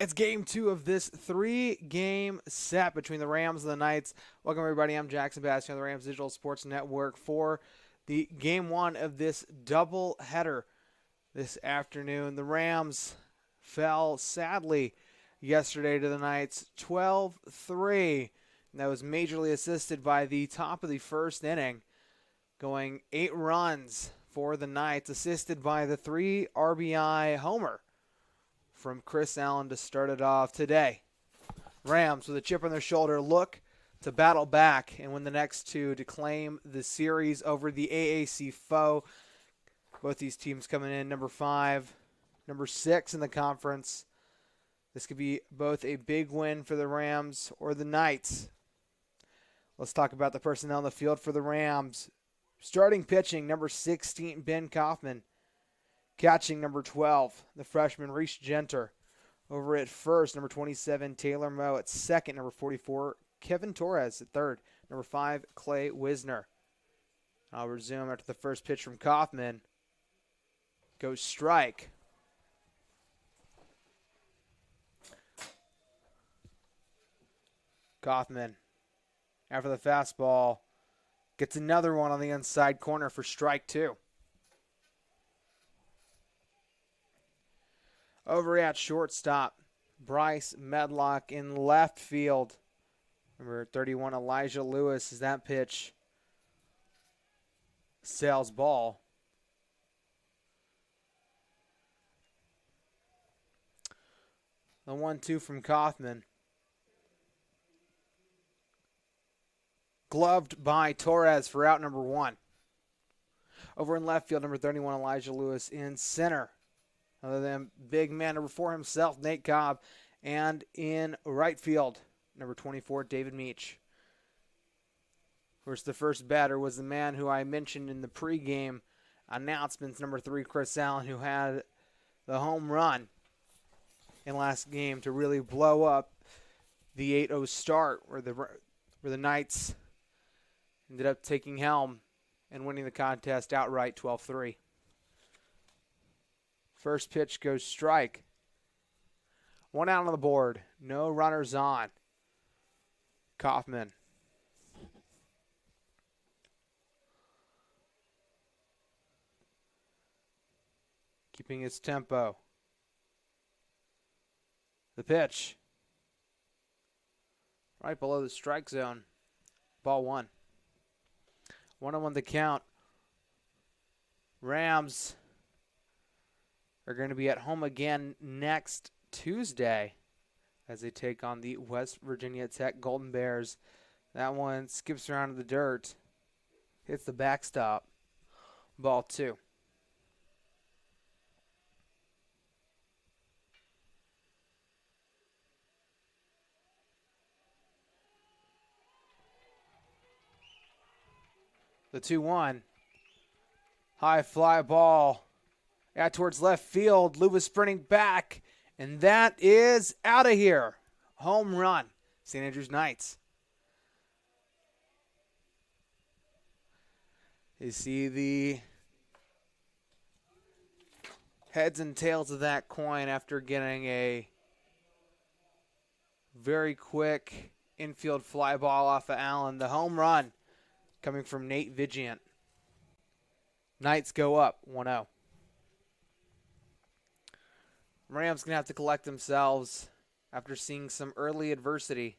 It's game 2 of this 3-game set between the Rams and the Knights. Welcome, everybody. I'm Jackson Bastian on the Rams Digital Sports Network for the game 1 of this doubleheader this afternoon. The Rams fell, sadly, yesterday to the Knights 12-3. That was majorly assisted by the top of the first inning, going 8 runs for the Knights, assisted by the 3 RBI homer from Chris Allen to start it off today. Rams, with a chip on their shoulder, look to battle back and win the next 2 to claim the series over the AAC foe. Both these teams coming in number 5, number 6 in the conference. This could be both a big win for the Rams or the Knights. Let's talk about the personnel on the field for the Rams. Starting pitching, number 16, Ben Kaufman. Catching, number 12, the freshman Reese Genter. Over at first, number 27, Taylor Moe. At second, number 44, Kevin Torres. At third, number 5, Clay Wisner. I'll resume after the first pitch from Kaufman. Goes strike. Kaufman, after the fastball, gets another one on the inside corner for strike 2. Over at shortstop, Bryce Medlock. In left field, number 31, Elijah Lewis. As that pitch sails ball. The 1-2 from Kaufman. Gloved by Torres for out number 1. Over in left field, number 31, Elijah Lewis. In center, other than big man number 4 himself, Nate Cobb. And in right field, number 24, David Meach. Of course, the first batter was the man who I mentioned in the pregame announcements, number 3, Chris Allen, who had the home run in last game to really blow up the 8-0 start where the Knights ended up taking helm and winning the contest outright 12-3. First pitch goes strike. 1 out on the board. No runners on. Kaufman. Keeping his tempo. The pitch. Right below the strike zone. Ball 1. 1-1 the count. Rams are going to be at home again next Tuesday as they take on the West Virginia Tech Golden Bears. That one skips around in the dirt, hits the backstop. Ball 2. The 2-1. High fly ball out towards left field. Lewis sprinting back, and that is out of here. Home run, St. Andrews Knights. You see the heads and tails of that coin after getting a very quick infield fly ball off of Allen. The home run coming from Nate Vigiant. Knights go up 1-0. Rams going to have to collect themselves after seeing some early adversity.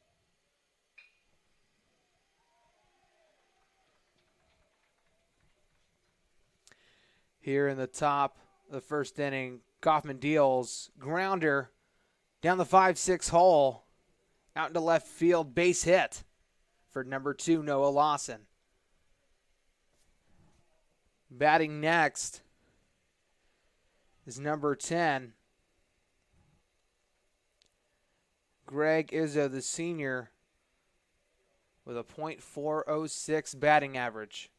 Here in the top of the first inning, Kaufman deals grounder down the 5-6 hole, out into left field, base hit for number 2, Noah Lawson. Batting next is number 10, Greg Izzo, the senior, with a .406 batting average.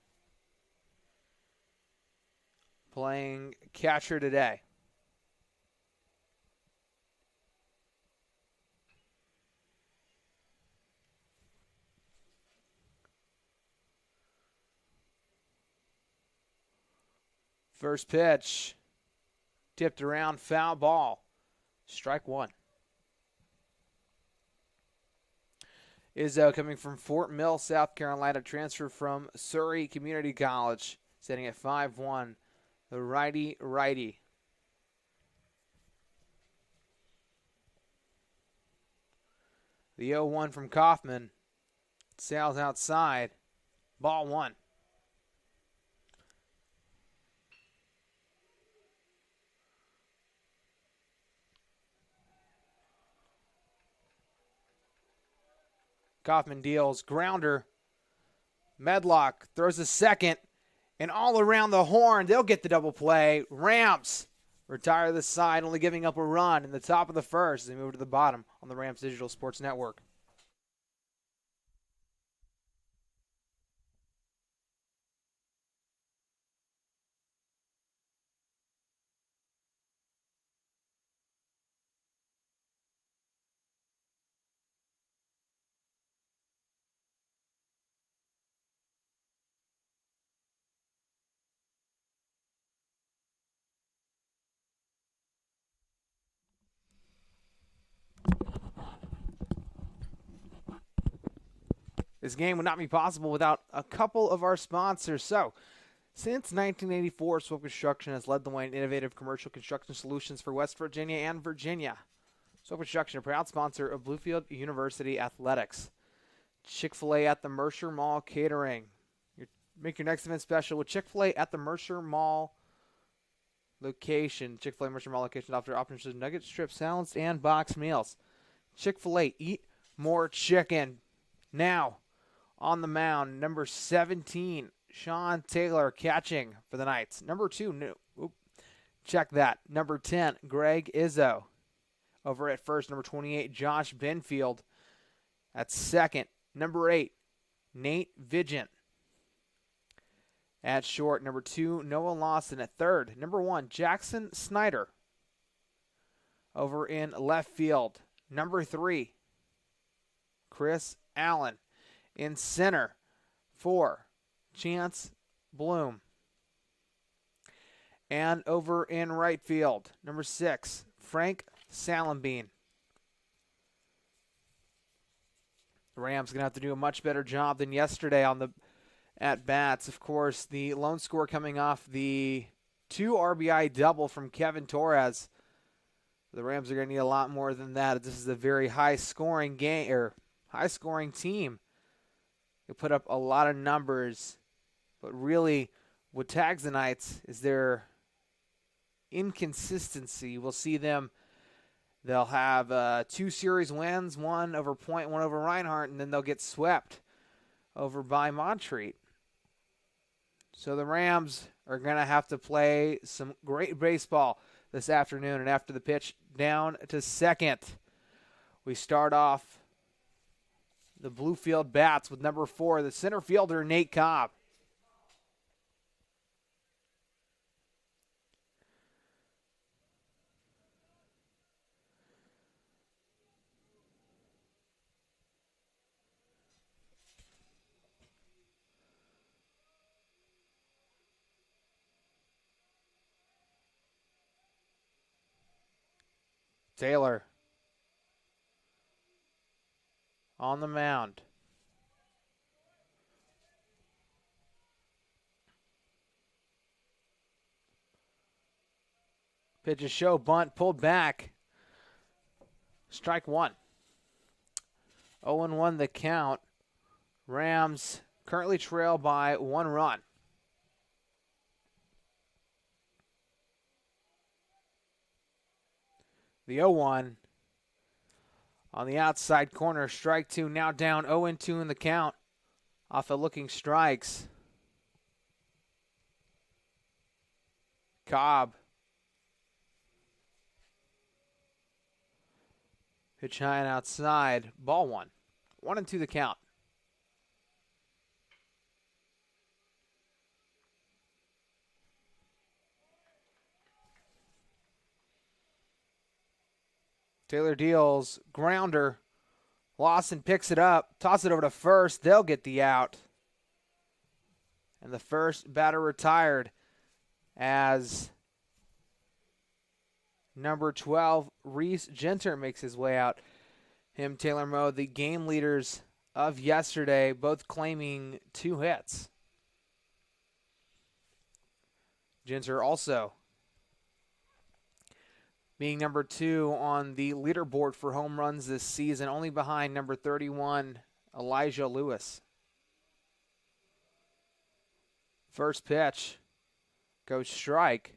Playing catcher today. First pitch, tipped around, foul ball. Strike 1. Izzo coming from Fort Mill, South Carolina, transfer from Surrey Community College, sitting at 5-1. The righty. The 0-1 from Kaufman sails outside. Ball one. Kaufman deals grounder. Medlock throws a second, and all around the horn, they'll get the double play. Rams retire the side, only giving up a run in the top of the first as they move to the bottom on the Rams Digital Sports Network. This game would not be possible without a couple of our sponsors. So, since 1984, Swope Construction has led the way in innovative commercial construction solutions for West Virginia and Virginia. Swope Construction, a proud sponsor of Bluefield University Athletics. Chick-fil-A at the Mercer Mall Catering. Make your next event special with Chick-fil-A at the Mercer Mall location. Chick-fil-A Mercer Mall location offers options of nuggets, strips, salads, and box meals. Chick-fil-A, eat more chicken. Now, on the mound, number 17, Sean Taylor catching for the Knights. Number 2, check that. Number 10, Greg Izzo. Over at first, number 28, Josh Benfield at second. Number 8, Nate Vigent. At short, number 2, Noah Lawson at third. Number 1, Jackson Snyder. Over in left field. Number 3, Chris Allen. In center, 4, Chance Bloom. And over in right field, number 6, Frank Salenbean. The Rams going to have to do a much better job than yesterday on the at-bats. Of course, the lone score coming off the 2 RBI double from Kevin Torres. The Rams are going to need a lot more than that. This is a very high-scoring game, or high-scoring team. They put up a lot of numbers, but really what tags the Knights is their inconsistency. We'll see them. They'll have 2 series wins, one over Point, one over Reinhardt, and then they'll get swept over by Montreat. So the Rams are going to have to play some great baseball this afternoon. And after the pitch down to second, we start off the Bluefield Bats with number 4, the center fielder, Nate Cobb. Taylor on the mound. Pitch a show, bunt, pulled back. Strike 1. 0-1 the count. Rams currently trail by 1 run. The 0-1 on the outside corner. Strike 2, now down 0-2 in the count off of looking strikes. Cobb. Pitch high and outside. Ball 1. 1-2 the count. Taylor deals, grounder. Lawson picks it up, tosses it over to first. They'll get the out. And the first batter retired as number 12, Reese Genter, makes his way out. Taylor Moe, the game leaders of yesterday, both claiming 2 hits. Ginter also being number 2 on the leaderboard for home runs this season, only behind number 31, Elijah Lewis. First pitch goes strike.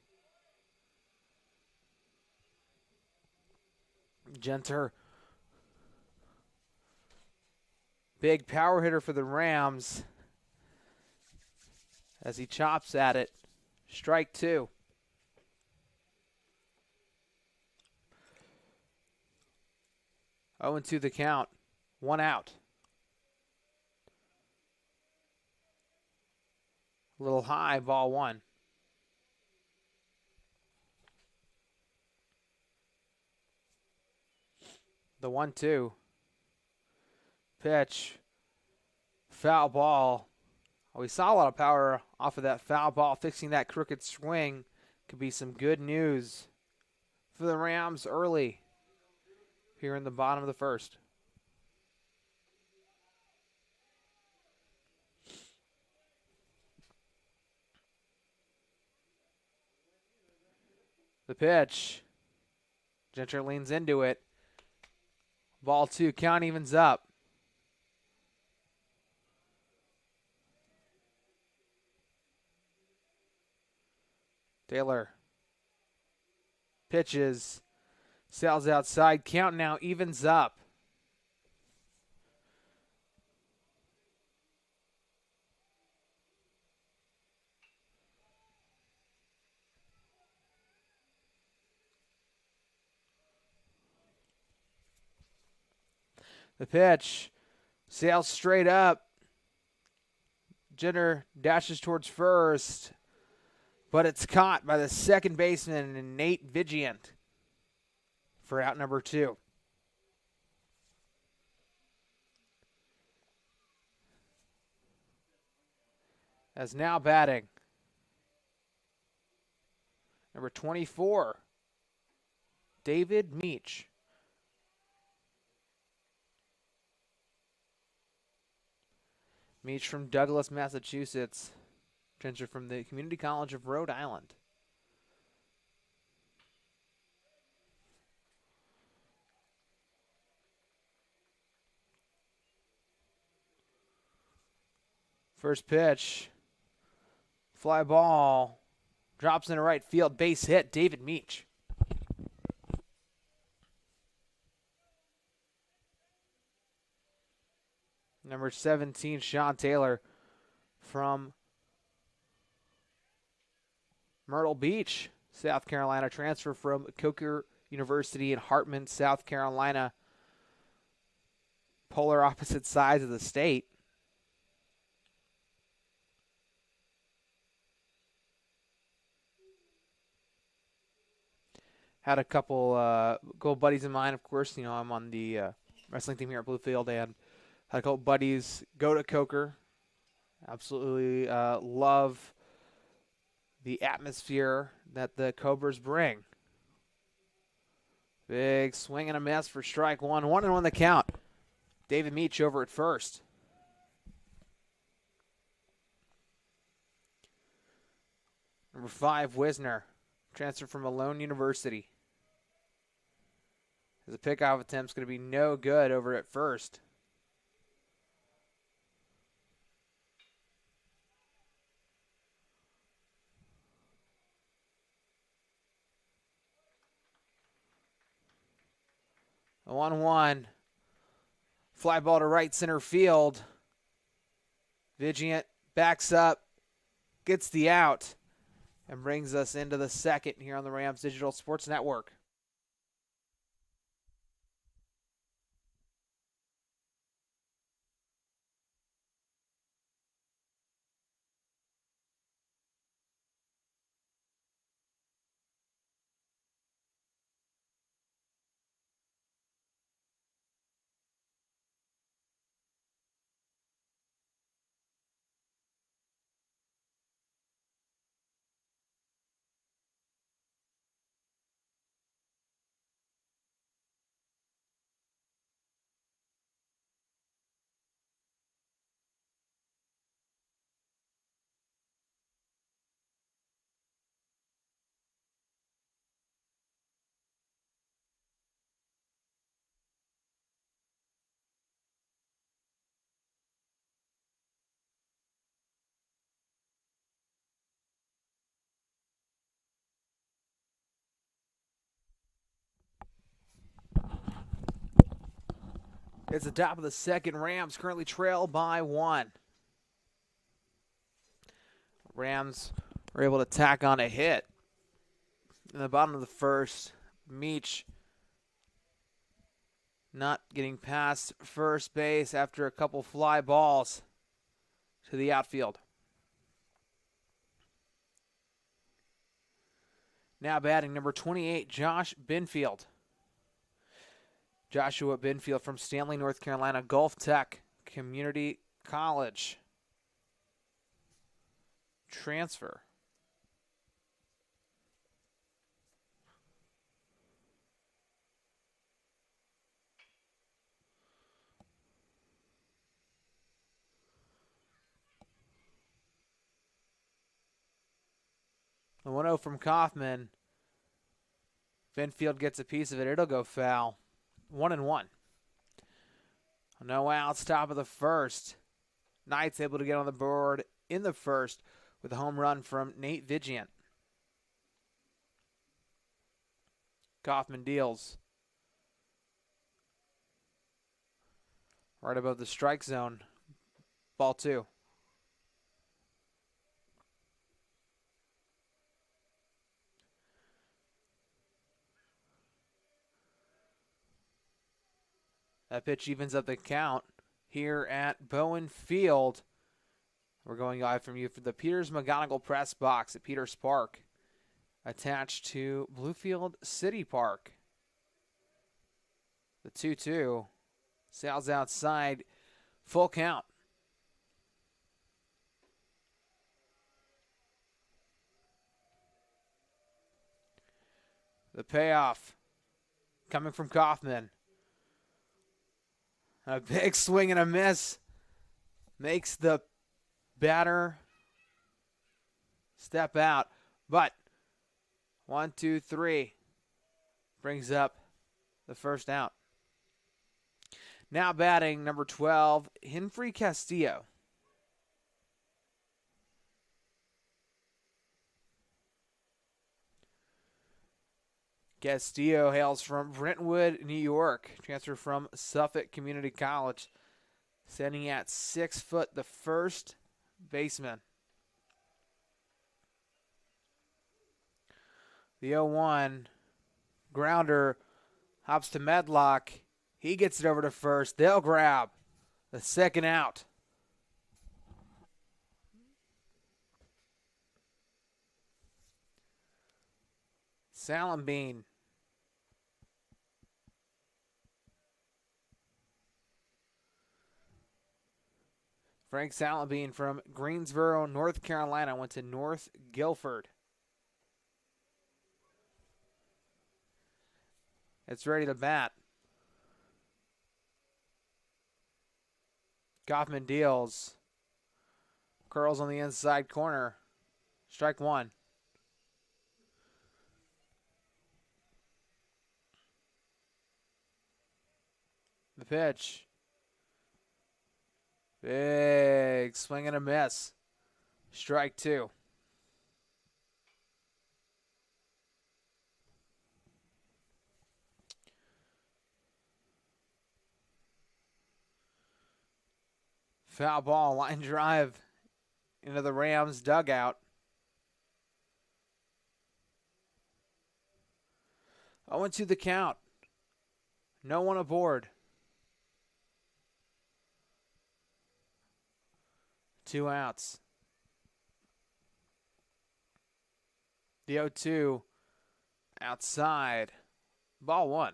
Ginter, big power hitter for the Rams as he chops at it. Strike 2. Oh, 2 the count. 1 out. A little high, ball 1. The 1-2. Pitch. Foul ball. Oh, we saw a lot of power off of that foul ball. Fixing that crooked swing could be some good news for the Rams early here in the bottom of the first. The pitch. Ginter leans into it. Ball 2. Count evens up. Taylor pitches. Sails outside. Count now evens up. The pitch sails straight up. Ginter dashes towards first, but it's caught by the second baseman, Nate Vigient, for out number 2. As now batting, number 24, David Meach. Meach from Douglas, Massachusetts. Ginter from the Community College of Rhode Island. First pitch. Fly ball. Drops into right field. Base hit. David Meach. Number 17, Sean Taylor from Myrtle Beach, South Carolina. Transfer from Coker University in Hartman, South Carolina. Polar opposite sides of the state. Had a couple good buddies of mine, of course. You know, I'm on the wrestling team here at Bluefield, and had a couple buddies go to Coker. Absolutely love the atmosphere that the Cobras bring. Big swing and a miss for strike 1. 1-1 the count. David Meach over at first. Number 5, Wisner. Transfer from Malone University. As a pickoff attempt is going to be no good over at first. A 1-1. Fly ball to right center field. Vigient backs up, gets the out, and brings us into the second here on the Rams Digital Sports Network. It's the top of the second. Rams currently trail by 1. Rams were able to tack on a hit in the bottom of the first. Meach not getting past first base after a couple fly balls to the outfield. Now batting number 28, Josh Binfield. Joshua Binfield from Stanley, North Carolina, Gulf Tech Community College. Transfer. The 1-0 from Kaufman. Binfield gets a piece of it. It'll go foul. 1-1. No outs, top of the first. Knights able to get on the board in the first with a home run from Nate Vigiant. Kaufman deals. Right above the strike zone. Ball 2. That pitch evens up the count here at Bowen Field. We're going live from you for the Peters McGonigal Press Box at Peters Park, attached to Bluefield City Park. The 2-2. Sal's outside. Full count. The payoff coming from Kaufman. A big swing and a miss makes the batter step out. But 1, 2, 3 brings up the first out. Now batting number 12, Hinfrey Castillo. Castillo hails from Brentwood, New York. Transfer from Suffolk Community College. Standing at 6 foot, the first baseman. The 0-1 grounder hops to Medlock. He gets it over to first. They'll grab the second out. Salambean. Frank Salambean from Greensboro, North Carolina, went to North Guilford. It's ready to bat. Kaufman deals. Curls on the inside corner. Strike 1. The pitch. Big swing and a miss. Strike 2. Foul ball, line drive into the Rams dugout. 0-2 the count. No one aboard. 2 outs. The 0-2 outside. Ball 1.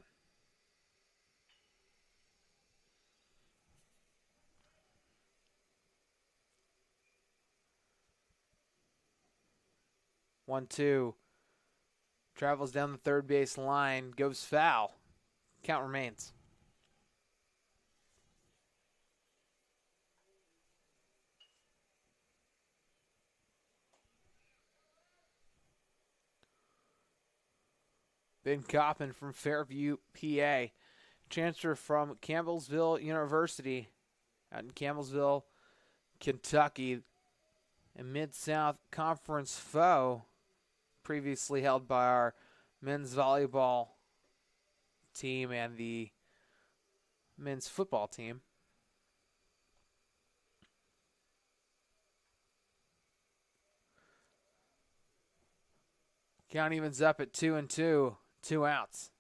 One, two. Travels down the third base line. Goes foul. Count remains. Ben Kaufman from Fairview, PA. Transfer from Campbellsville University out in Campbellsville, Kentucky. A Mid-South Conference foe previously held by our men's volleyball team and the men's football team. Count evens up at 2-2, 2 outs.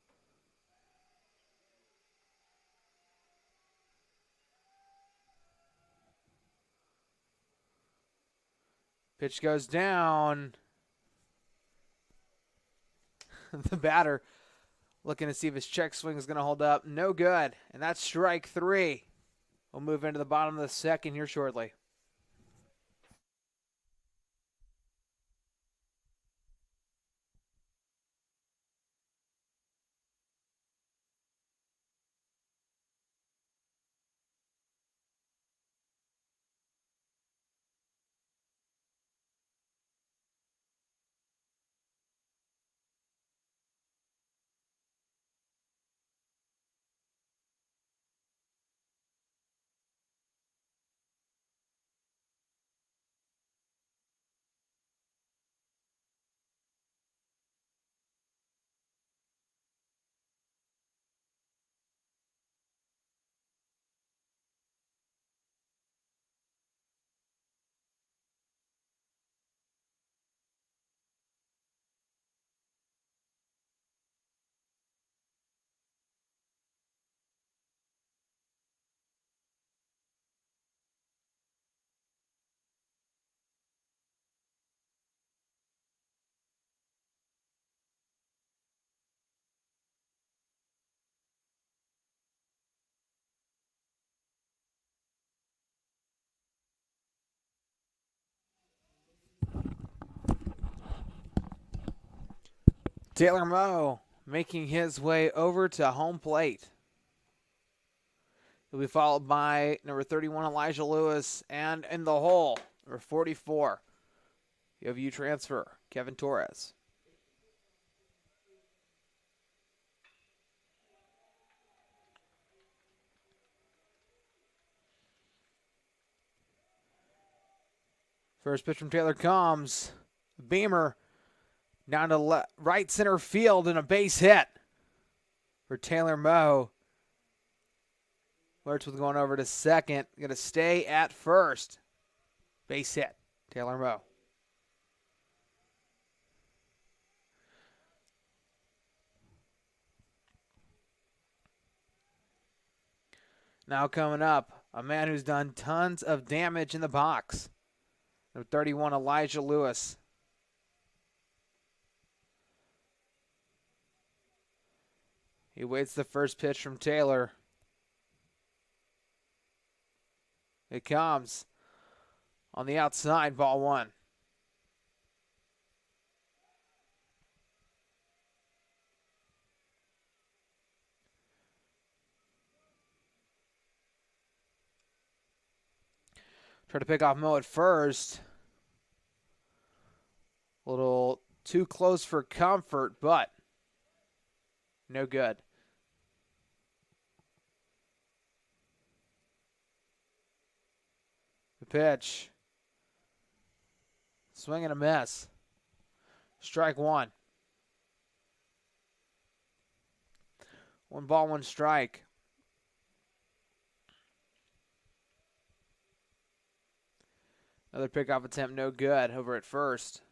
Pitch goes down. The batter looking to see if his check swing is going to hold up. No good. And that's strike 3. We'll move into the bottom of the second here shortly. Taylor Moe making his way over to home plate. He'll be followed by number 31, Elijah Lewis, and in the hole, number 44, U transfer, Kevin Torres. First pitch from Taylor comes. Beamer down to right center field and a base hit for Taylor Moe. Lurch was going over to second. Going to stay at first. Base hit, Taylor Moe. Now coming up, a man who's done tons of damage in the box. Number 31, Elijah Lewis. He waits the first pitch from Taylor. It comes on the outside, ball 1. Try to pick off Moe at first. A little too close for comfort, but no good. The pitch. Swing and a miss. Strike 1. 1 ball, 1 strike. Another pickoff attempt, no good, over at first.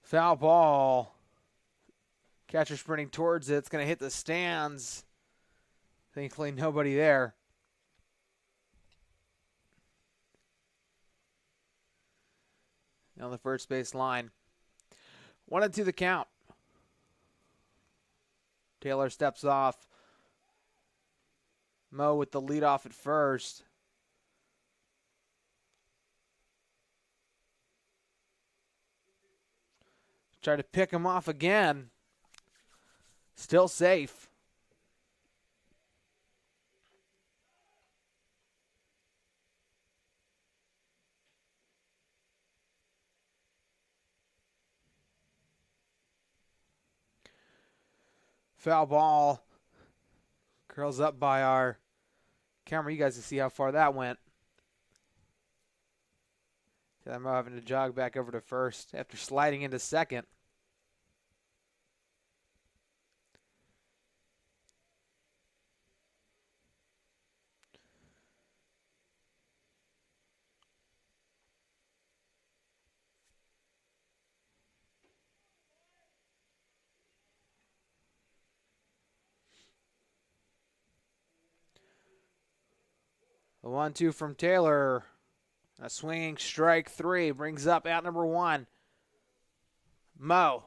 Foul ball. Catcher sprinting towards it. It's going to hit the stands. Thankfully, nobody there. On the first base line. 1-2 the count. Taylor steps off. Moe with the leadoff at first. Try to pick him off again. Still safe. Foul ball. Curls up by our Camera, you guys can see how far that went. I'm having to jog back over to first after sliding into second. The 1-2 from Taylor. A swinging strike 3 brings up out number 1. Mo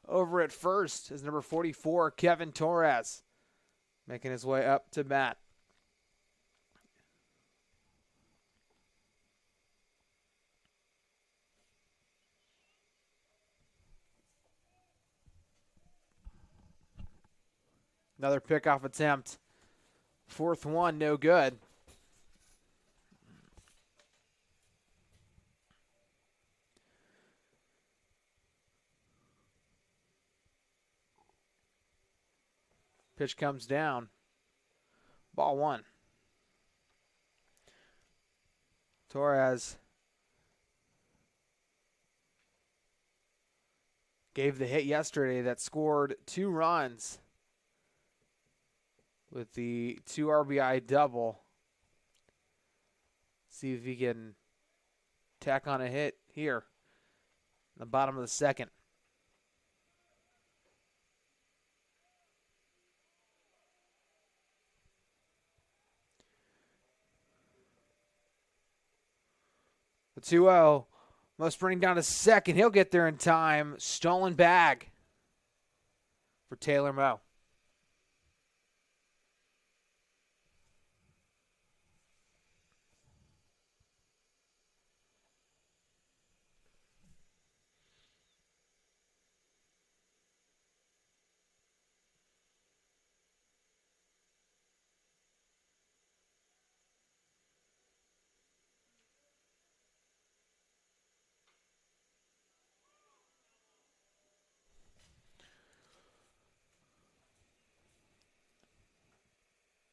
over at first is number 44, Kevin Torres, making his way up to bat. Another pickoff attempt. 4th one, no good. Pitch comes down. Ball 1. Torres gave the hit yesterday that scored 2 runs with the 2 RBI double. See if he can tack on a hit here in the bottom of the 2nd. The 2-0. Mo sprinting down to second. He'll get there in time. Stolen bag for Taylor Mo.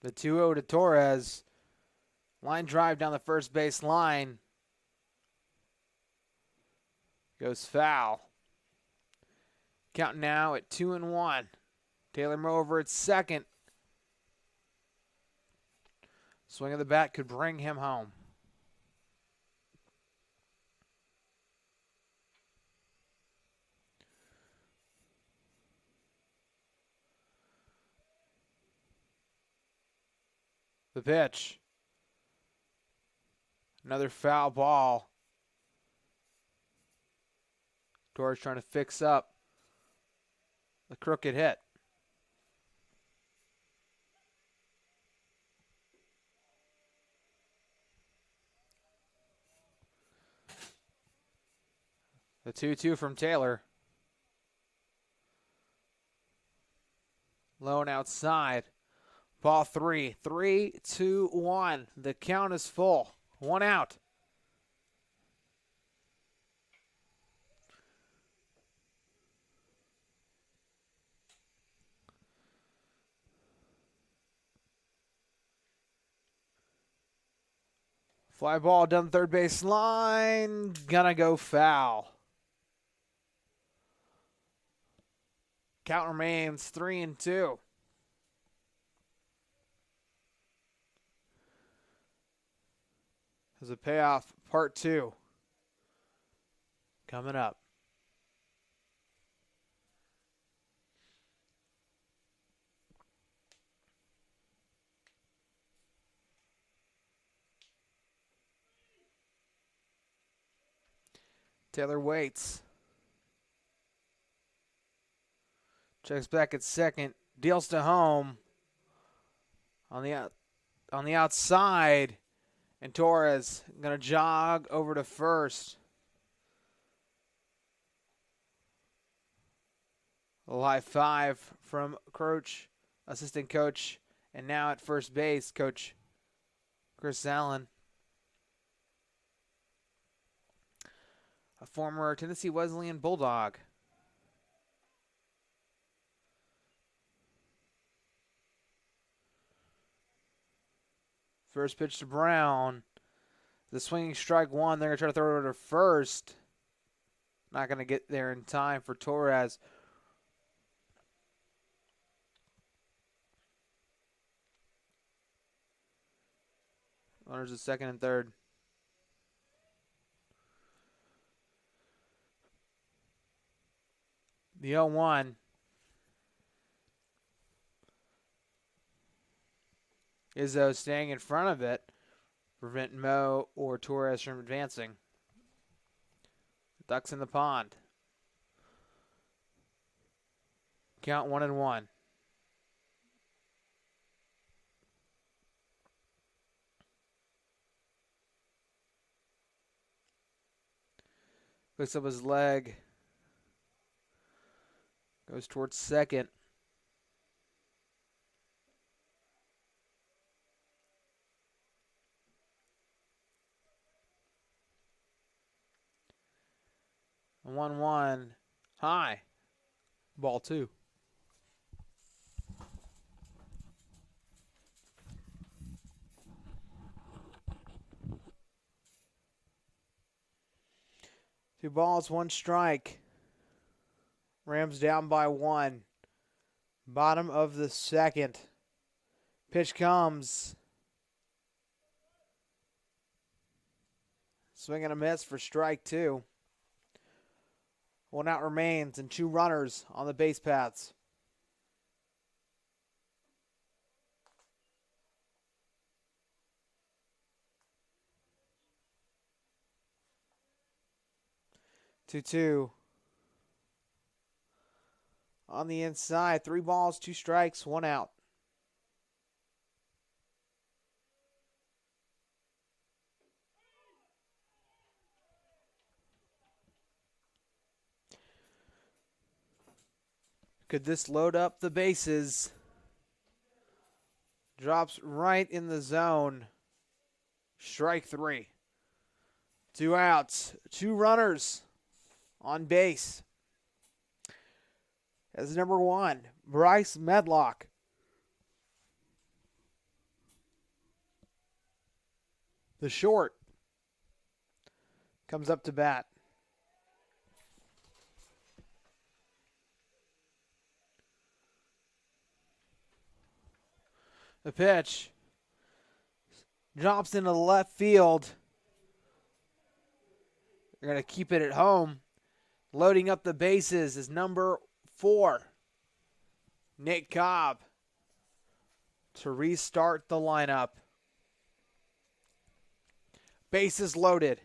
The 2-0 to Torres. Line drive down the first base line. Goes foul. Count now at 2-1. Taylor Mo over at second. Swing of the bat could bring him home. The pitch. Another foul ball. Torres trying to fix up the crooked hit. The 2-2 from Taylor. Lone outside. Ball 3. 3-2-1. The count is full. 1 out. Fly ball down third base line. Gonna go foul. Count remains 3-2. There's a payoff, part 2, coming up. Taylor waits. Checks back at second. Deals to home. On the outside. And Torres going to jog over to first. A little high five from coach, assistant coach, and now at first base, Coach Chris Allen. A former Tennessee Wesleyan Bulldog. First pitch to Brown. The swinging strike one. They're going to try to throw it over to first. Not going to get there in time for Torres. Runners at second and third. The 0-1. Izzo staying in front of it. Prevent Mo or Torres from advancing. Ducks in the pond. Count 1-1. Picks up his leg. Goes towards second. 1-1. High. Ball two. Two balls, one strike. Rams down by one. Bottom of the second. Pitch comes. Swing and a miss for strike two. One out remains and two runners on the base paths. Two. On the inside, 3 balls, 2 strikes, 1 out. Could this load up the bases? Drops right in the zone. Strike 3. 2 outs, 2 runners on base. As number 1, Bryce Medlock. The short comes up to bat. The pitch drops into the left field. They're going to keep it at home. Loading up the bases is number 4, Nick Cobb, to restart the lineup. Bases loaded.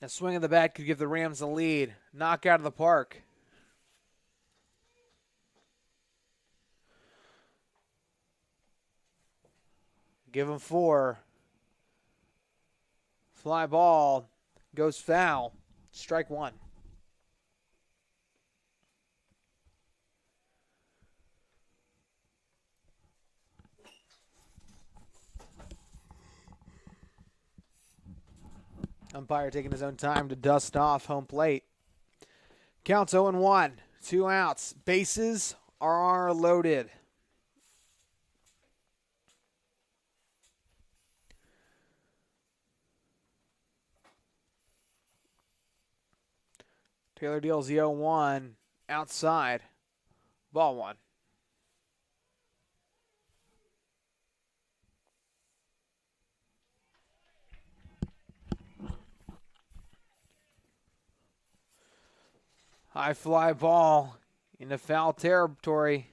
A swing of the bat could give the Rams the lead. Knock out of the park. Give him 4. Fly ball goes foul. Strike 1. Umpire taking his own time to dust off home plate. Counts 0-1. 2 outs. Bases are loaded. Taylor deals the 0-1 outside. Ball 1. High fly ball into foul territory.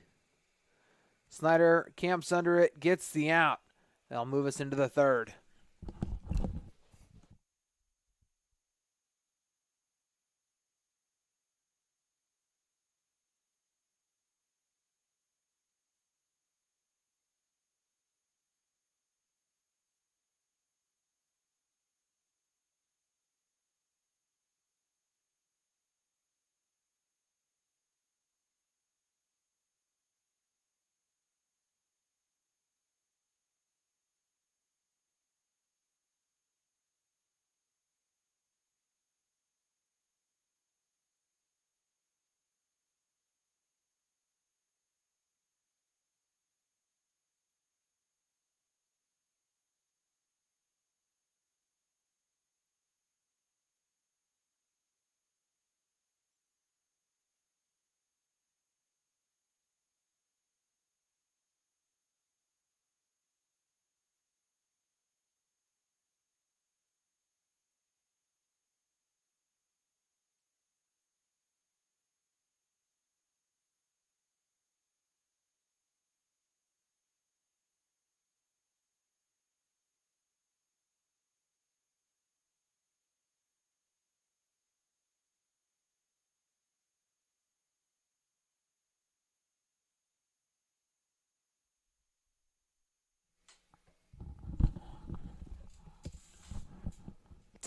Snyder camps under it, gets the out. That'll move us into the third.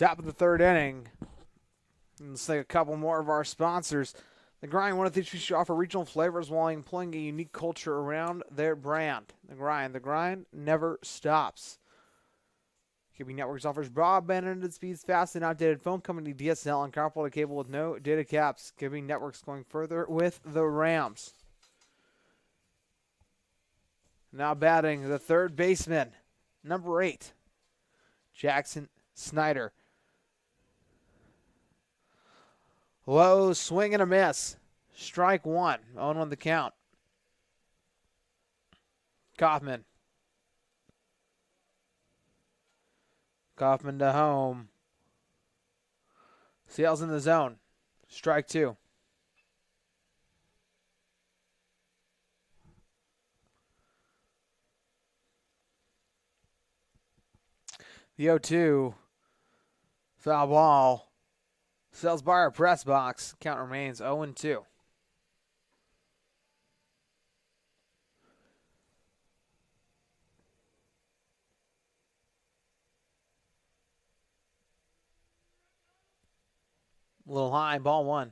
Top of the third inning. Let's take a couple more of our sponsors. The Grind wanted to teach you to offer regional flavors while employing a unique culture around their brand. The Grind never stops. KB Networks offers broadband internet speeds, fast and outdated phone company DSL and carpool to cable with no data caps. KB Networks going further with the Rams. Now batting the third baseman, number 8, Jackson Snyder. Low swing and a miss. Strike 1. 0-1 the count. Kaufman to home. Sails in the zone. Strike 2. The 0-2. Foul ball. Sails by our press box. Count remains 0-2. A little high, ball 1.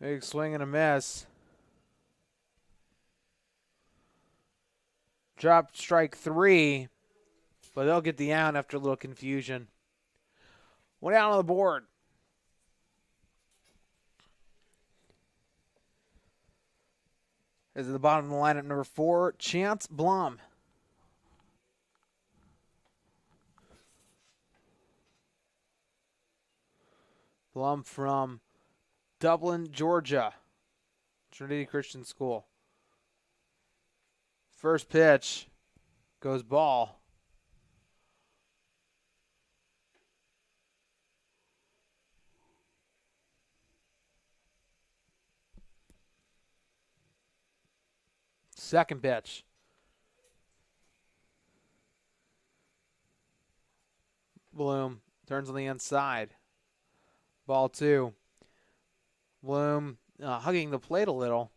Big swing and a miss. Drop strike 3, but they'll get the out after a little confusion. One out on the board. Is at the bottom of the lineup, number 4, Chance Blum. Blum from Dublin, Georgia. Trinity Christian School. First pitch goes ball. Second pitch. Bloom turns on the inside. Ball 2. Bloom hugging the plate a little.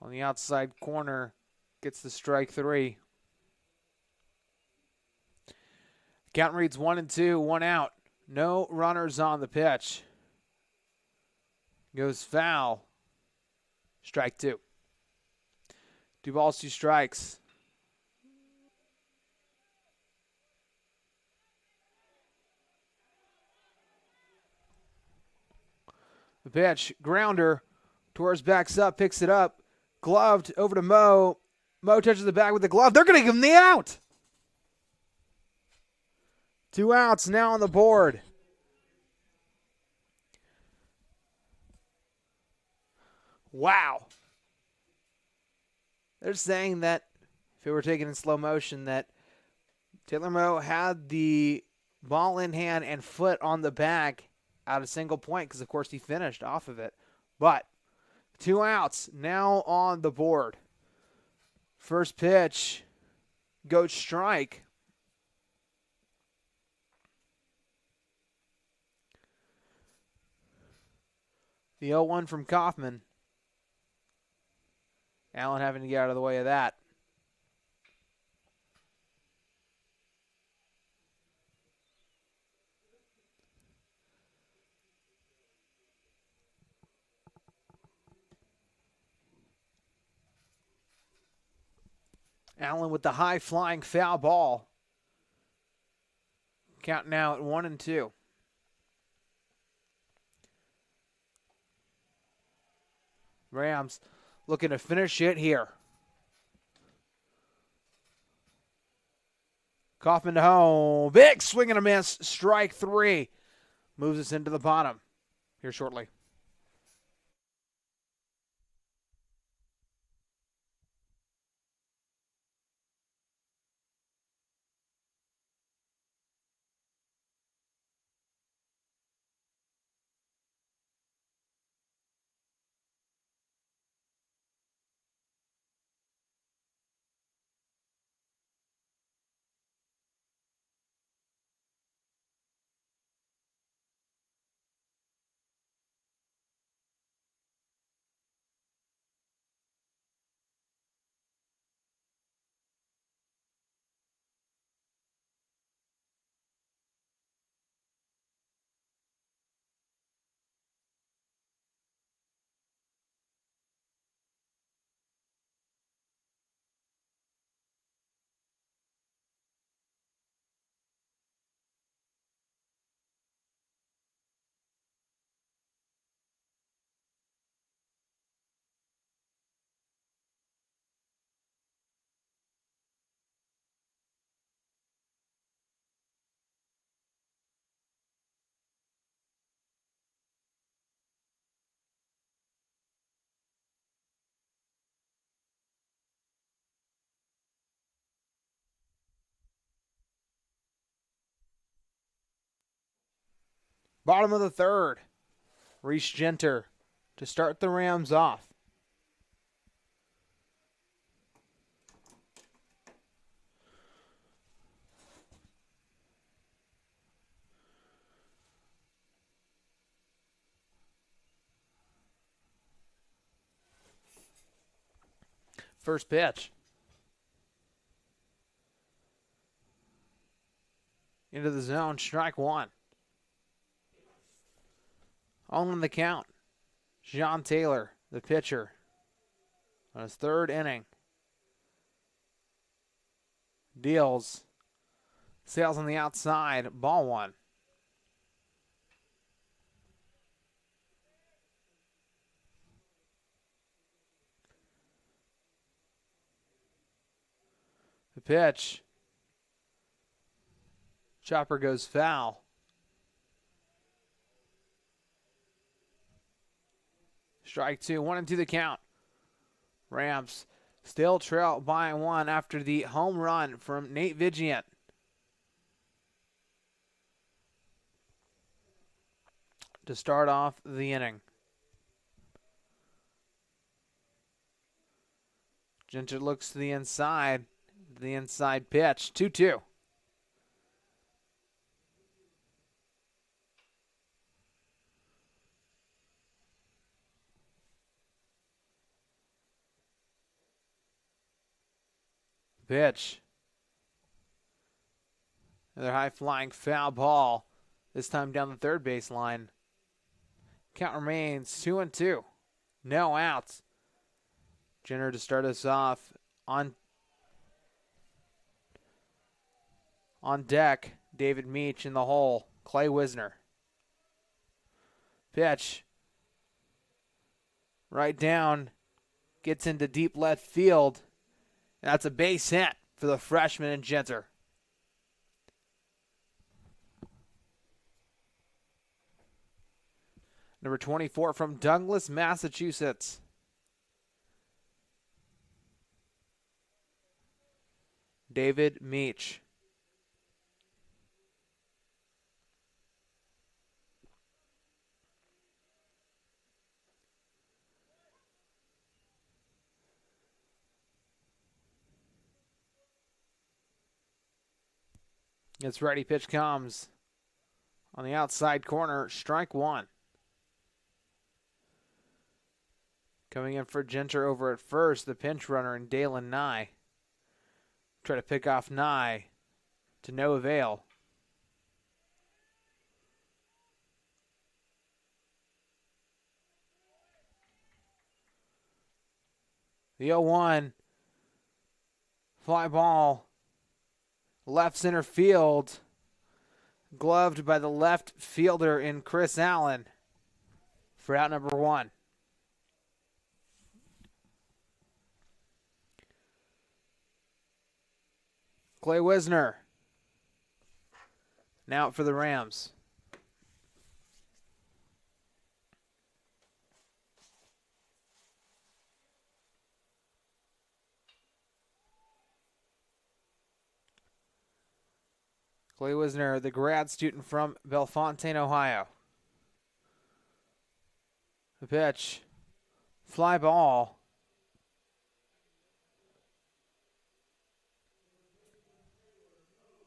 On the outside corner, gets the strike 3. Count reads 1-2, 1 out. No runners on the pitch. Goes foul. Strike 2. 2 balls, 2 strikes. The pitch, grounder. Torres backs up, picks it up. Gloved over to Mo. Mo touches the bag with the glove. They're going to give him the out. 2 outs now on the board. Wow. They're saying that, if it were taken in slow motion, that Taylor Mo had the ball in hand and foot on the bag at a single point because, of course, he finished off of it. But 2 outs now on the board. First pitch goes strike. The 0-1 from Kaufman. Allen having to get out of the way of that. Allen with the high-flying foul ball. Count now at 1-2. Rams looking to finish it here. Kaufman to home. Big swing and a miss. Strike 3. Moves us into the bottom here shortly. Bottom of the third. Reese Genter to start the Rams off. First pitch. Into the zone, strike one. On the count, Sean Taylor, the pitcher, on his third inning. Deals. Sails on the outside, ball one. The pitch. Chopper goes foul. Strike two, 1-2 the count. Rams still trail by one after the home run from Nate Vigilant. To start off the inning. Genter looks to the inside pitch, 2-2. Pitch. Another high-flying foul ball, this time down the third baseline. Count remains 2-2. No outs. Jenner to start us off on deck. David Meach in the hole. Clay Wisner. Pitch. Right down. Gets into deep left field. That's a base hit for the freshman and Genter. Number 24 from Douglas, Massachusetts. David Meach. It's ready. Pitch comes on the outside corner. Strike one. Coming in for Genter over at first, the pinch runner and Dalen Nye. Try to pick off Nye to no avail. The 0-1. Fly ball. Left center field. Gloved by the left fielder in Chris Allen for out number one. Clay Wisner. Now out for the Rams. Clay Wisner, the grad student from Bellefontaine, Ohio. The pitch. Fly ball.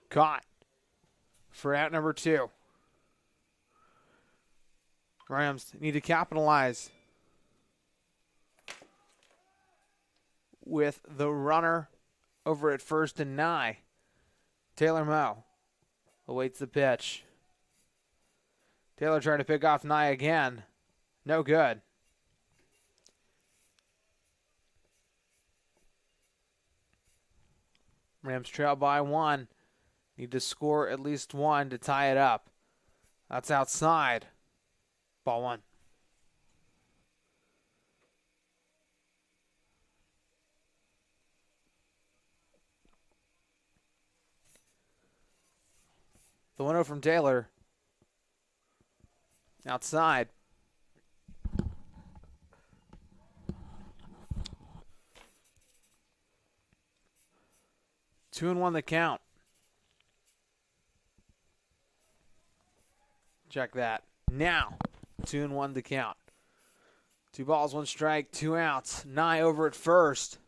Caught for out number two. Rams need to capitalize with the runner over at first and Nye. Taylor Moe awaits the pitch. Taylor trying to pick off Nye again. No good. Rams trail by one. Need to score at least one to tie it up. That's outside. Ball one. The 1-0 from Taylor. Outside. Two and one the count. Check that. Now, 2-1 to count. 2 balls, 1 strike, 2 outs. Nye over at first.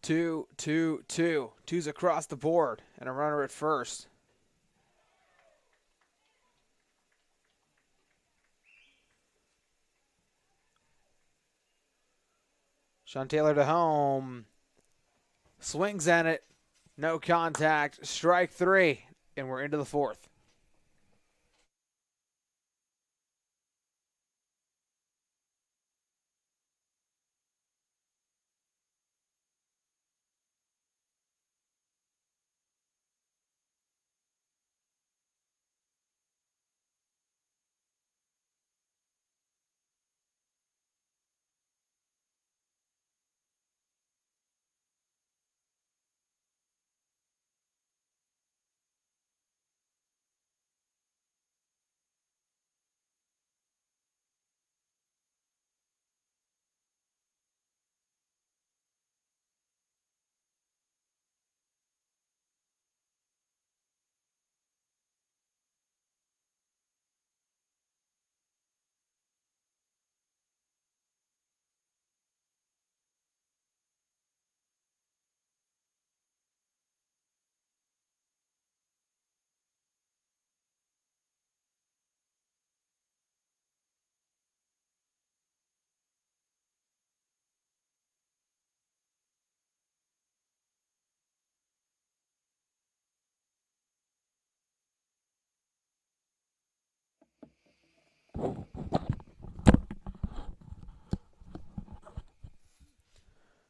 Two. Two's across the board, and a runner at first. Sean Taylor to home. Swings at it. No contact. Strike 3, and we're into the 4th.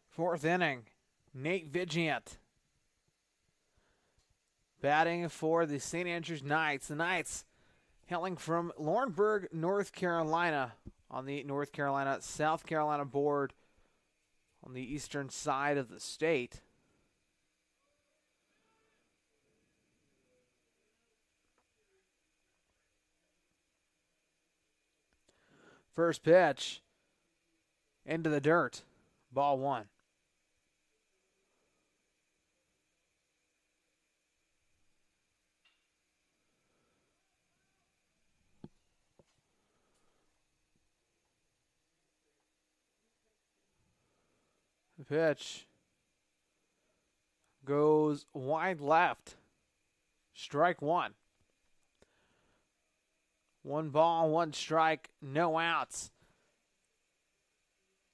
Fourth inning. Nate Vigant batting for the St. Andrews Knights. The Knights hailing from Laurinburg, North Carolina, on the North Carolina-South Carolina board on the eastern side of the state. First pitch into the dirt. Ball 1. The pitch goes wide left. Strike 1. 1 ball, 1 strike, no outs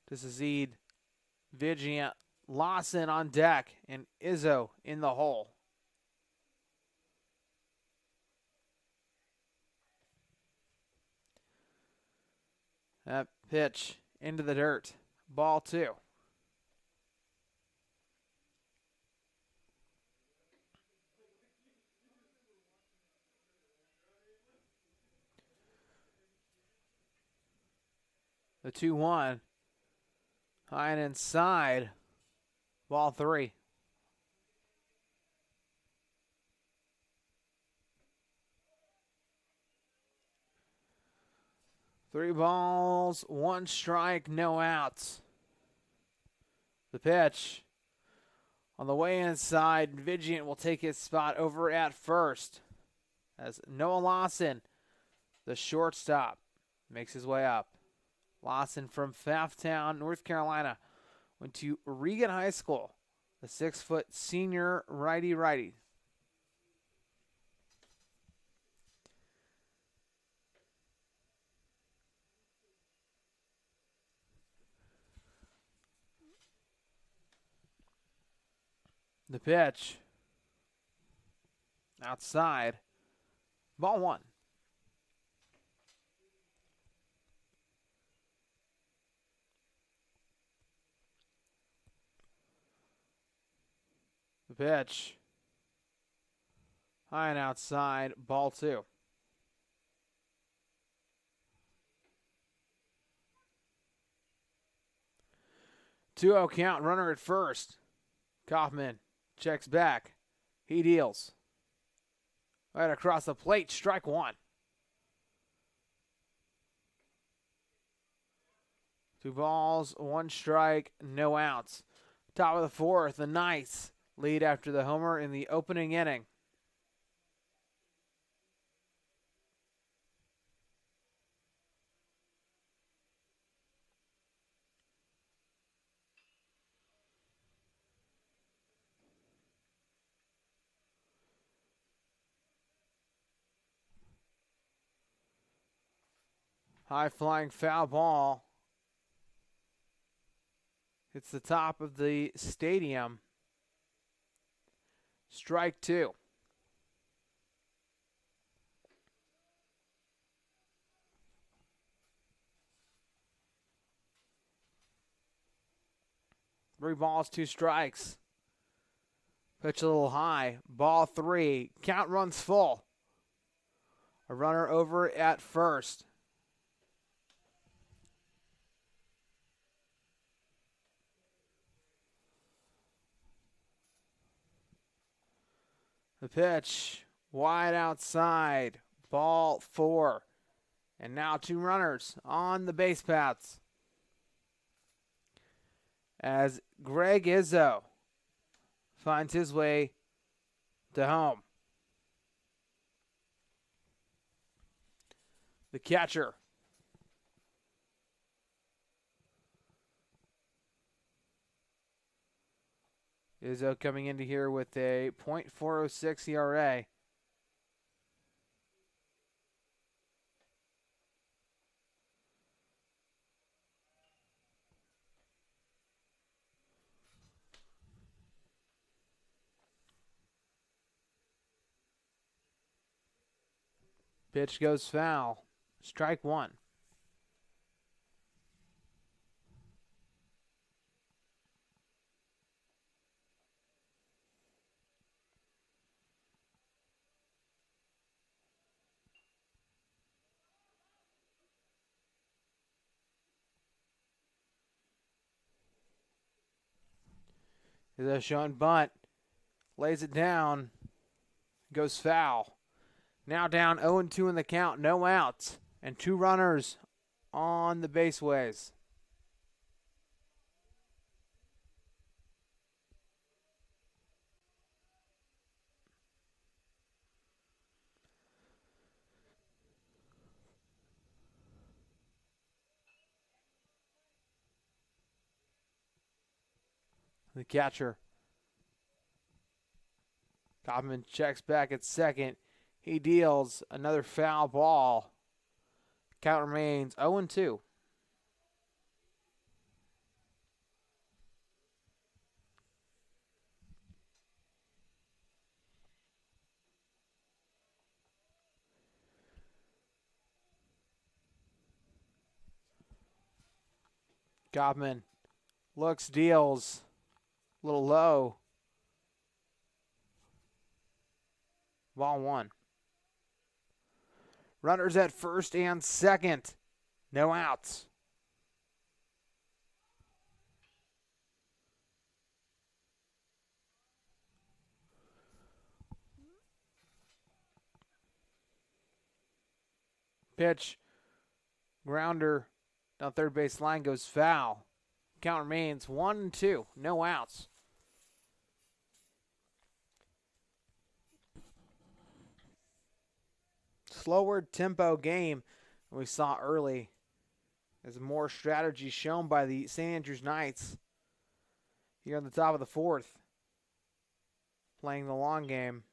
to succeed. Vigant, Lawson on deck, and Izzo in the hole. That pitch into the dirt. Ball 2. The 2-1. High and inside. Ball 3. Three balls, 1 strike, no outs. The pitch on the way inside. Vigant will take his spot over at first as Noah Lawson, the shortstop, makes his way up. Lawson from Pfafftown, North Carolina, went to Regan High School, the 6-foot senior righty-righty. The pitch outside. Ball 1. The pitch high and outside. Ball 2. Two-0 count. Runner at first. Kaufman checks back. He deals. Right across the plate, strike one. 2 balls, 1 strike, no outs. Top of the fourth, the Knights lead after the homer in the opening inning. High flying foul ball. Hits the top of the stadium. Strike two. Three balls, 2 strikes. Pitch a little high. Ball 3. Count runs full. A runner over at first. The pitch wide outside. Ball 4. And now 2 runners on the base paths. As Greg Izzo finds his way to home. The catcher. Izzo coming into here with a .406 ERA. Pitch goes foul. Strike one. Is a showing bunt. Lays it down. Goes foul. Now down 0-2 in the count. No outs. And 2 runners on the baseways. The catcher. Kaufman checks back at second. He deals another foul ball. Count remains 0-2. Kaufman looks, deals. A little low. Ball 1. Runners at first and second. No outs. Pitch. Grounder down third base line goes foul. Count remains 1-2. No outs. Slower tempo game than we saw early. There's more strategy shown by the St. Andrews Knights here on the top of the fourth. Playing the long game.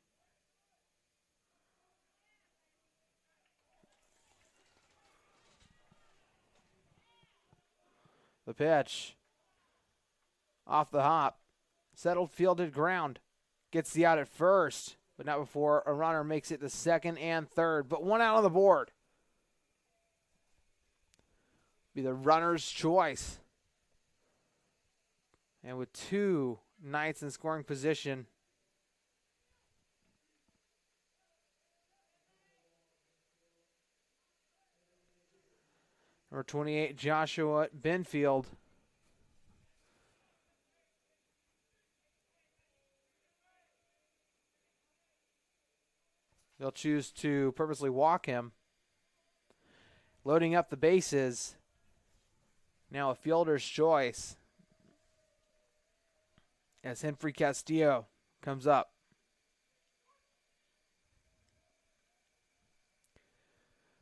The pitch. Off the hop. Settled fielded ground. Gets the out at first, but not before a runner makes it to second and third. But 1 out on the board. Be the runner's choice. And with 2 Knights in scoring position. Number 28, Joshua Benfield. They'll choose to purposely walk him. Loading up the bases. Now a fielder's choice as Henry Castillo comes up.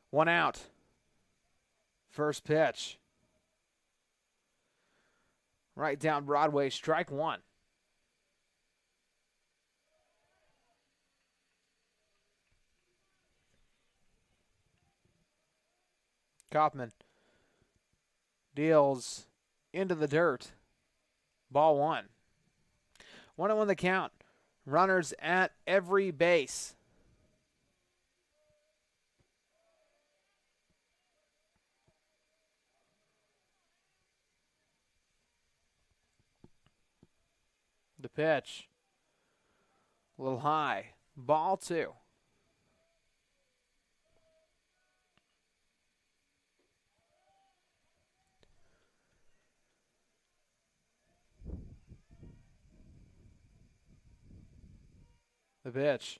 One out. First pitch. Right down Broadway, strike one. Kaufman deals into the dirt. Ball one. 1-1 the count. Runners at every base. The pitch. A little high. Ball two. The pitch.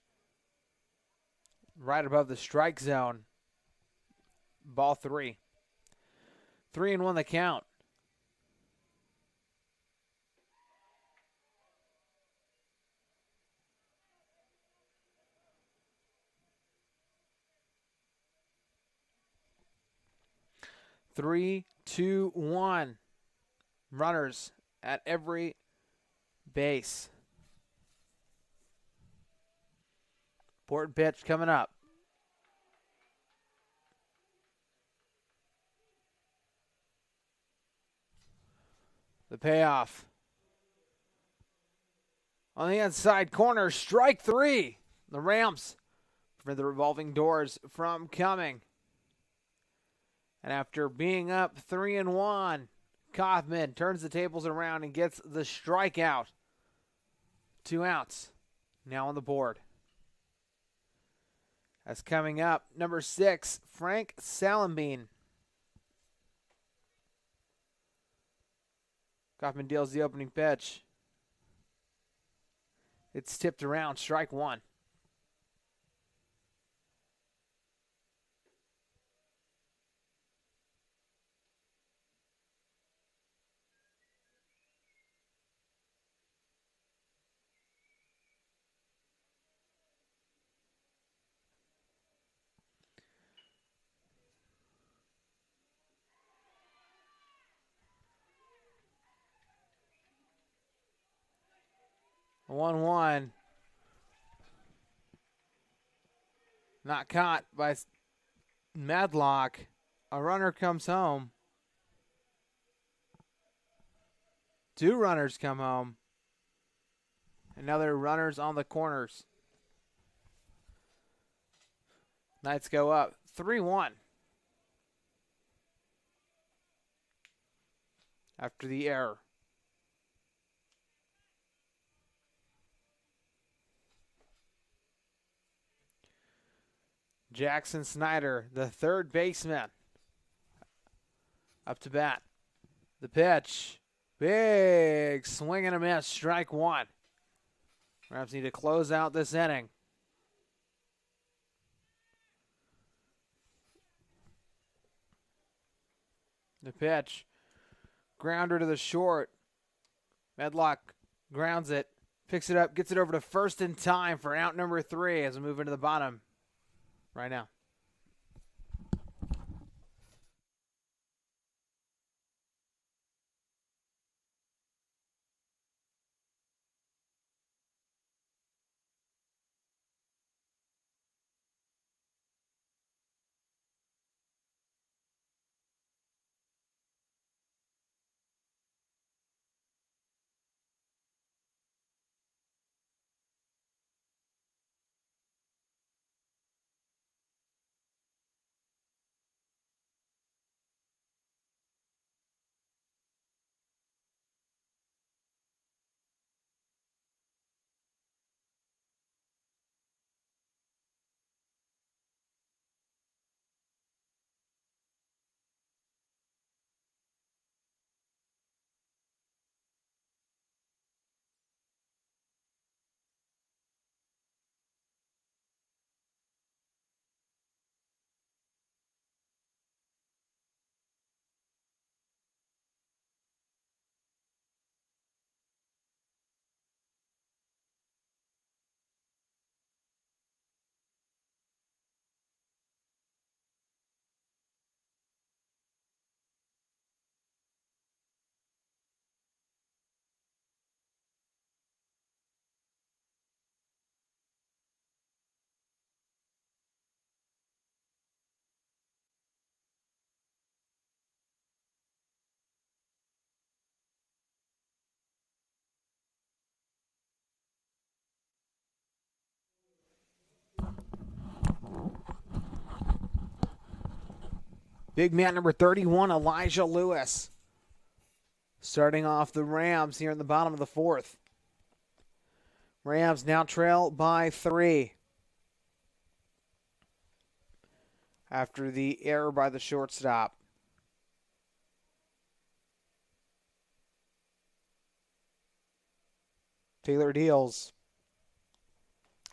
Right above the strike zone. Ball three. 3-1 the count. Three, two, one. Runners at every base. Important pitch coming up. The payoff. On the inside corner, strike three. The Rams prevent the revolving doors from coming. And after being up 3-1, Kaufman turns the tables around and gets the strikeout. 2 outs now on the board. As coming up, number 6, Frank Salenbean. Kaufman deals the opening pitch. It's tipped around, strike one. A 1-1. Not caught by Medlock. A runner comes home. 2 runners come home. And now there are runners on the corners. Knights go up 3-1. After the error. Jackson Snyder, the third baseman, up to bat. The pitch. Big swing and a miss. Strike one. Rams need to close out this inning. The pitch. Grounder to the short. Medlock grounds it. Picks it up. Gets it over to first in time for out number 3 as we move into the bottom right now. Big man number 31, Elijah Lewis. Starting off the Rams here in the bottom of the fourth. Rams now trail by 3. After the error by the shortstop. Taylor deals.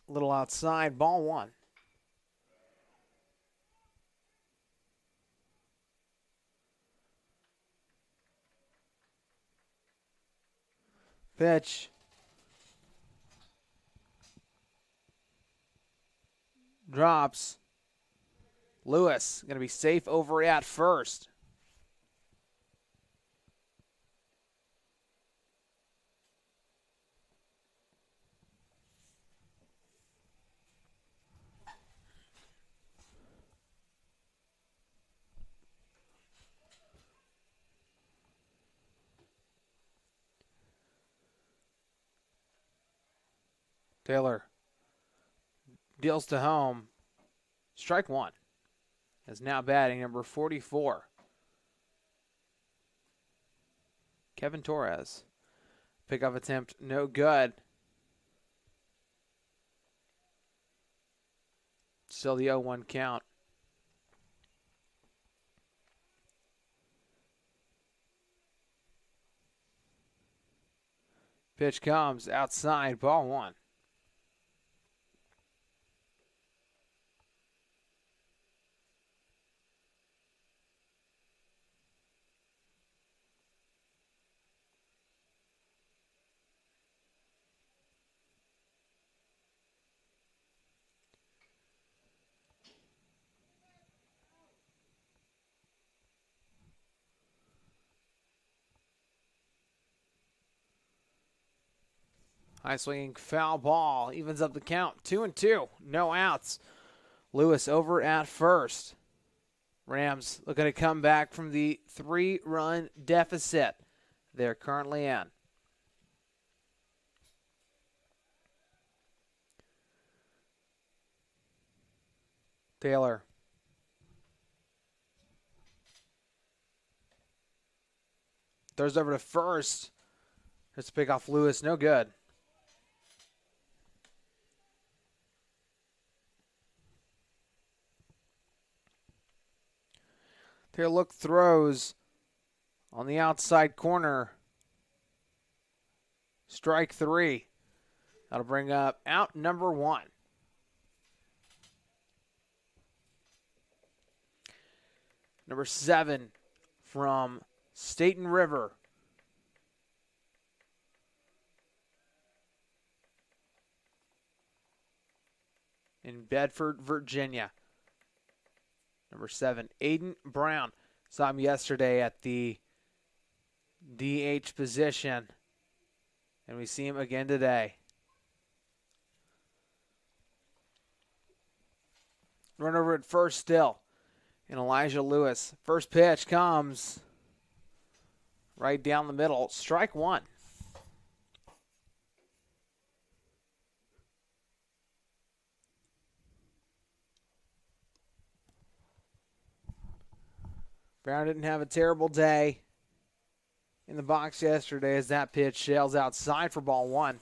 A little outside, ball 1. Pitch. Drops. Lewis going to be safe over at first. Taylor deals to home. Strike 1. Is now batting number 44. Kevin Torres. Pickoff attempt, no good. Still the 0-1 count. Pitch comes outside, ball 1. High swinging foul ball. Evens up the count. 2-2. No outs. Lewis over at first. Rams looking to come back from the 3-run deficit they're currently in. Taylor. Throws over to first. Let's pick off Lewis. No good. Taylor look throws on the outside corner. Strike 3. That'll bring up out number 1. Number 7 from Staten River. In Bedford, Virginia. Number 7, Aiden Brown. Saw him yesterday at the DH position. And we see him again today. Run over at first still. And Elijah Lewis. First pitch comes right down the middle. Strike 1. Brown didn't have a terrible day in the box yesterday as that pitch sails outside for ball 1.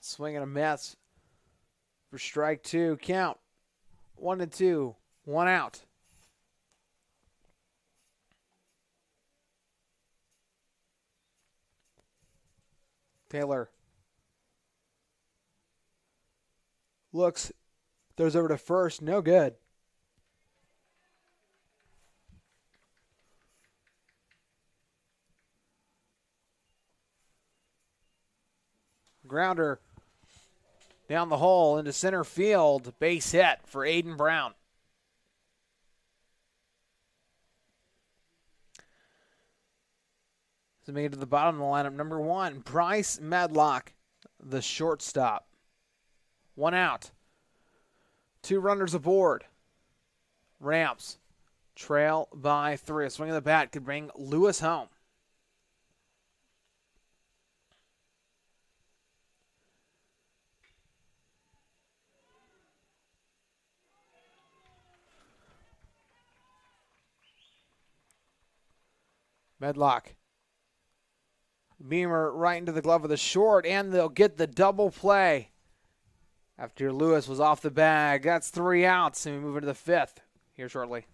Swing and a miss for strike 2. Count 1-2. 1 out. Taylor looks, throws over to first, no good. Grounder down the hole into center field, base hit for Aiden Brown. So make it to the bottom of the lineup. Number 1, Bryce Medlock, the shortstop. 1 out. 2 runners aboard. Rams trail by 3. A swing of the bat could bring Lewis home. Medlock. Beamer right into the glove of the short, and they'll get the double play after Lewis was off the bag. That's 3 outs, and we move into the 5th here shortly.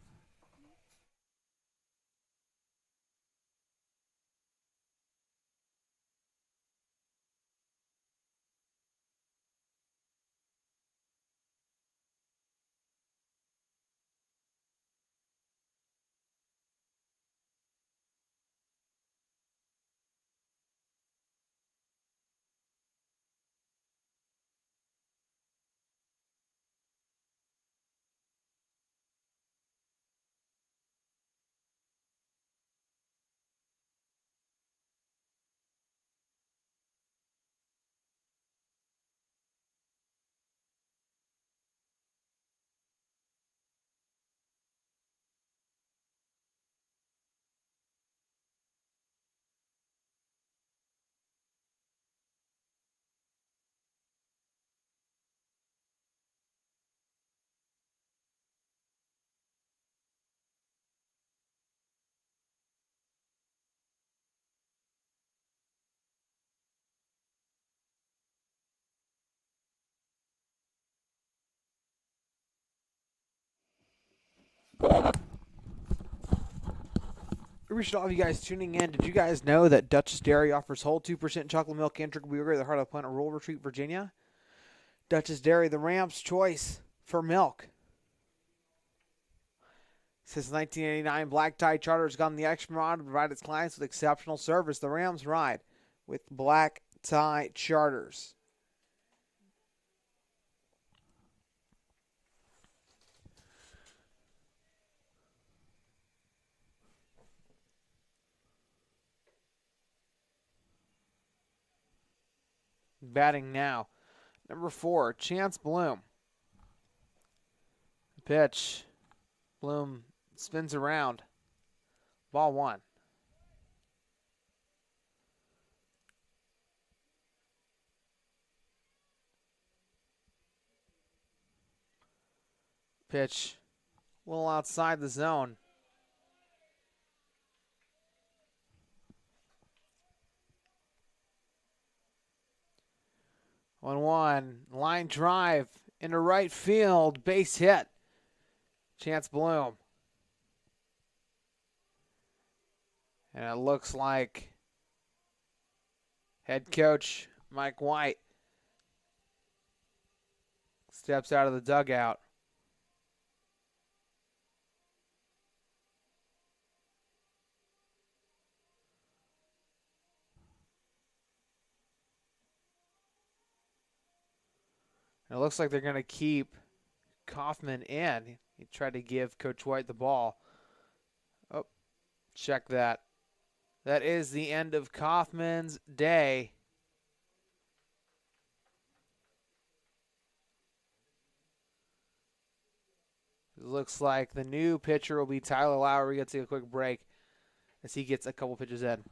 I appreciate all of you guys tuning in. Did you guys know that Duchess Dairy offers whole 2% chocolate milk and trickle beer at the heart of Planet Rural Retreat, Virginia? Duchess Dairy, the Rams' choice for milk. Since 1989, Black Tie Charter has gone the extra mile to provide its clients with exceptional service. The Rams ride with Black Tie Charters. Batting now, number 4, Chance Bloom. Pitch. Bloom spins around. Ball 1. Pitch. A little outside the zone. One, line drive into right field, base hit. Chance Bloom. And it looks like head coach Mike White steps out of the dugout. And it looks like they're going to keep Kaufman in. He tried to give Coach White the ball. Oh, check that. That is the end of Kaufman's day. It looks like the new pitcher will be Tyler Lowry. Let's take a quick break as he gets a couple pitches in.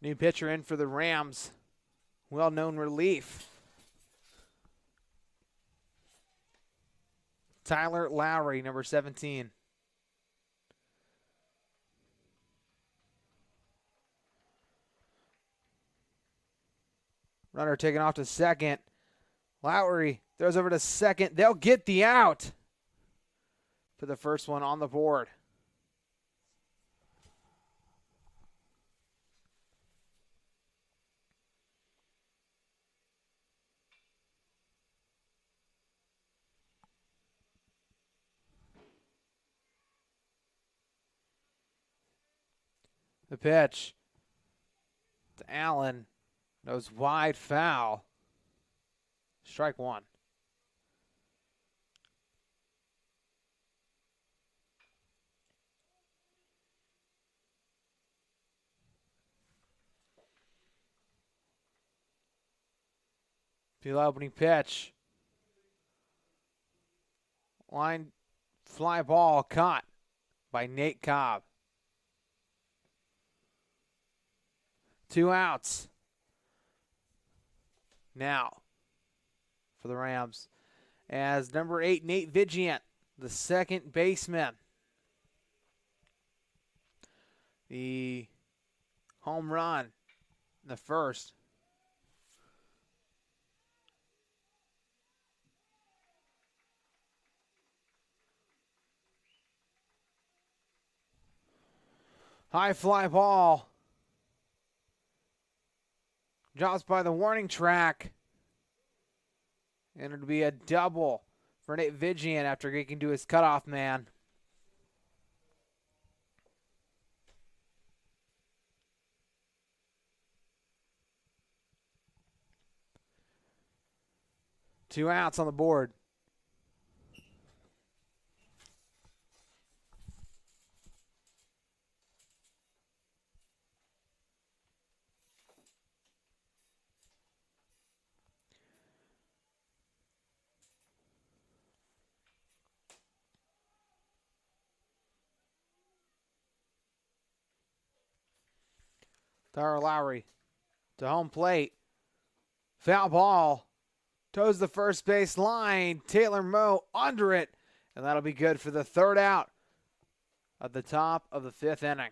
New pitcher in for the Rams. Well-known relief. Tyler Lowry, number 17. Runner taken off to second. Lowry throws over to second. They'll get the out for the first one on the board. The pitch to Allen. Goes wide, foul. Strike one. Field opening pitch. Line fly ball caught by Nate Cobb. 2 outs. Now for the Rams as number 8, Nate Vigiant, the second baseman. The home run in the first. High fly ball. Drops by the warning track. And it'll be a double for Nate Vigian after he can do his cutoff man. Two outs on the board. Tyler Lowry to home plate. Foul ball. Toes the first base line. Taylor Moe under it. And that'll be good for the third out at the top of the 5th inning.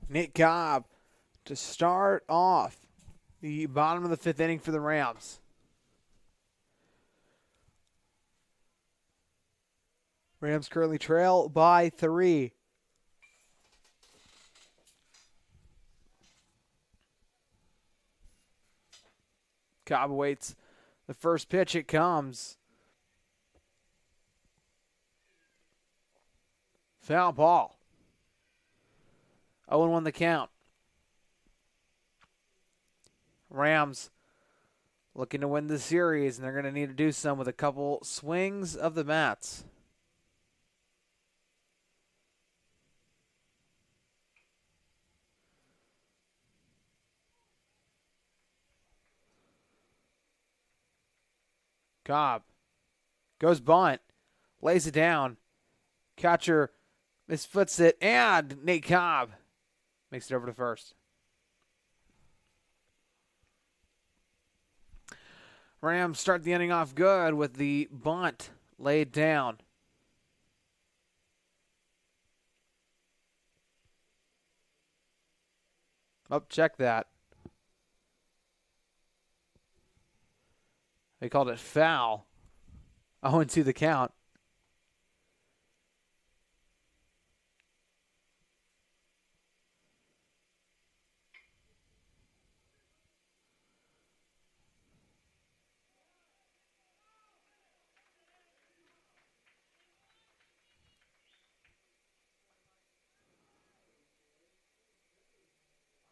Nick Cobb to start off the bottom of the 5th inning for the Rams. Rams currently trail by 3. Cobb waits the first pitch. It comes. Foul ball. 0-1 the count. Rams looking to win the series, and they're going to need to do some with a couple swings of the bats. Cobb goes bunt, lays it down. Catcher misfoots it, and Nate Cobb Makes it over to first. Rams start the inning off good with the bunt laid down. Oh, check that. They called it foul. 0-2 the count.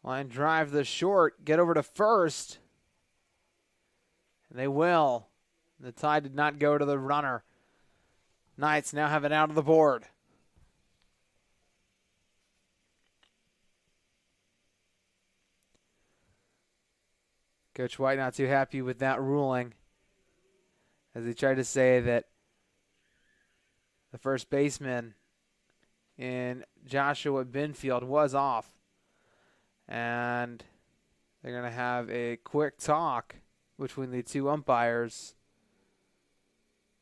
Line drive the short, get over to first. And they will. The tie did not go to the runner. Knights now have it out of the board. Coach White not too happy with that ruling, as he tried to say that the first baseman in Joshua Binfield was off. And they're going to have a quick talk between the two umpires.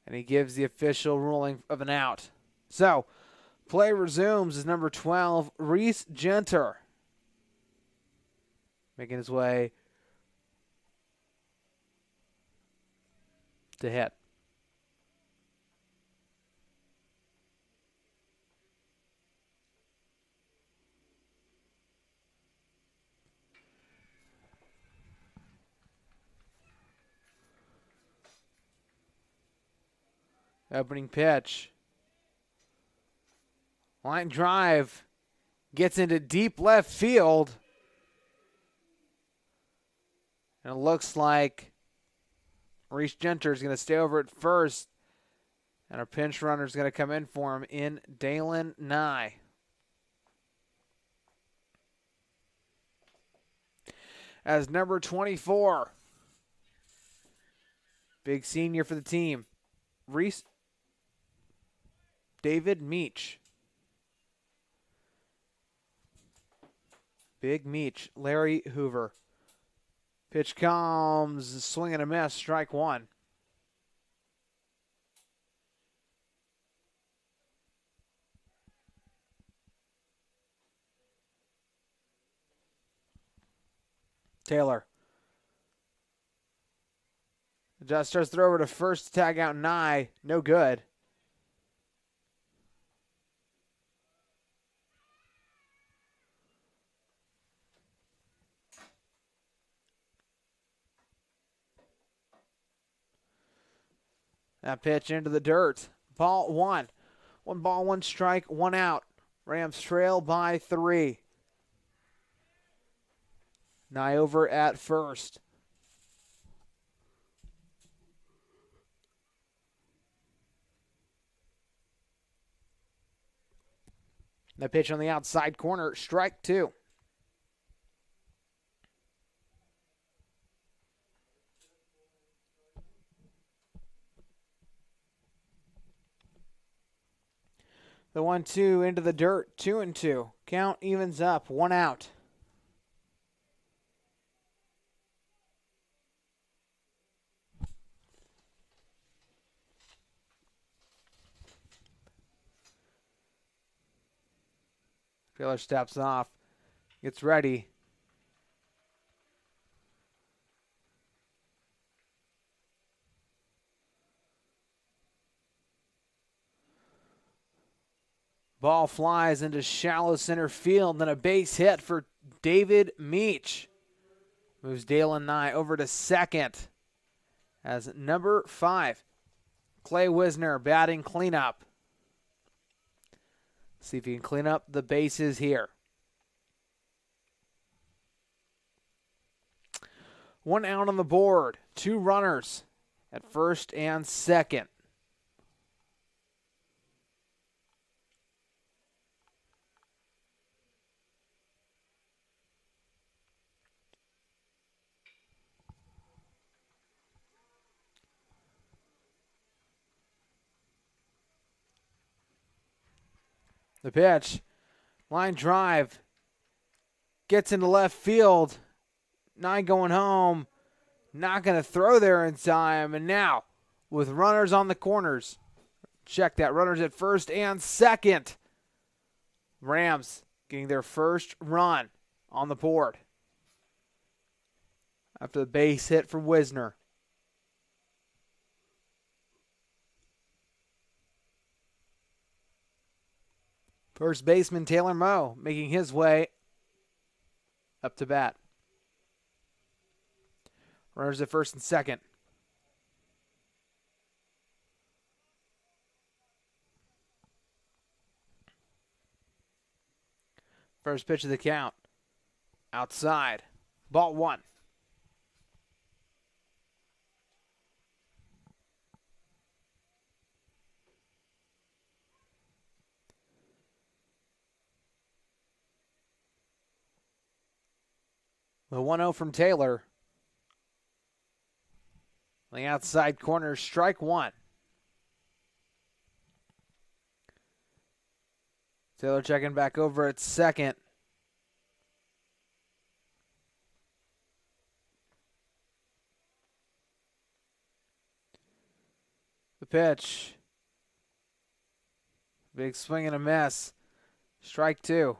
And he gives the official ruling of an out. So, play resumes as number 12, Reese Genter, making his way to hit. Opening pitch. Line drive. Gets into deep left field. And it looks like Reese Genter is going to stay over at first. And our pinch runner is going to come in for him in Dalen Nye. As number 24. Big senior for the team. David Meach. Big Meach. Larry Hoover. Pitch comes, swing and a miss, strike one. Taylor. Adjusters throw over to first to tag out Nye. No good. That pitch into the dirt. Ball one. 1 ball, 1 strike, 1 out. Rams trail by 3. Nye over at first. The pitch on the outside corner, strike 2. The 1-2 into the dirt, 2-2. Count evens up, 1 out. Taylor steps off, gets ready. Ball flies into shallow center field, then a base hit for David Meach. Moves Dalen Nye over to second as number 5, Clay Wisner batting cleanup. See if he can clean up the bases here. 1 out on the board. 2 runners at first and second. The pitch. Line drive. Gets into left field. Not going home. Not going to throw there in time. And now, with runners on the corners, check that. Runners at first and second. Rams getting their first run on the board after the base hit for Wisner. First baseman Taylor Moe making his way up to bat. Runners at first and second. First pitch of the count. Outside. Ball one. The 1-0 from Taylor. On the outside corner, strike one. Taylor checking back over at second. The pitch. Big swing and a miss. Strike two.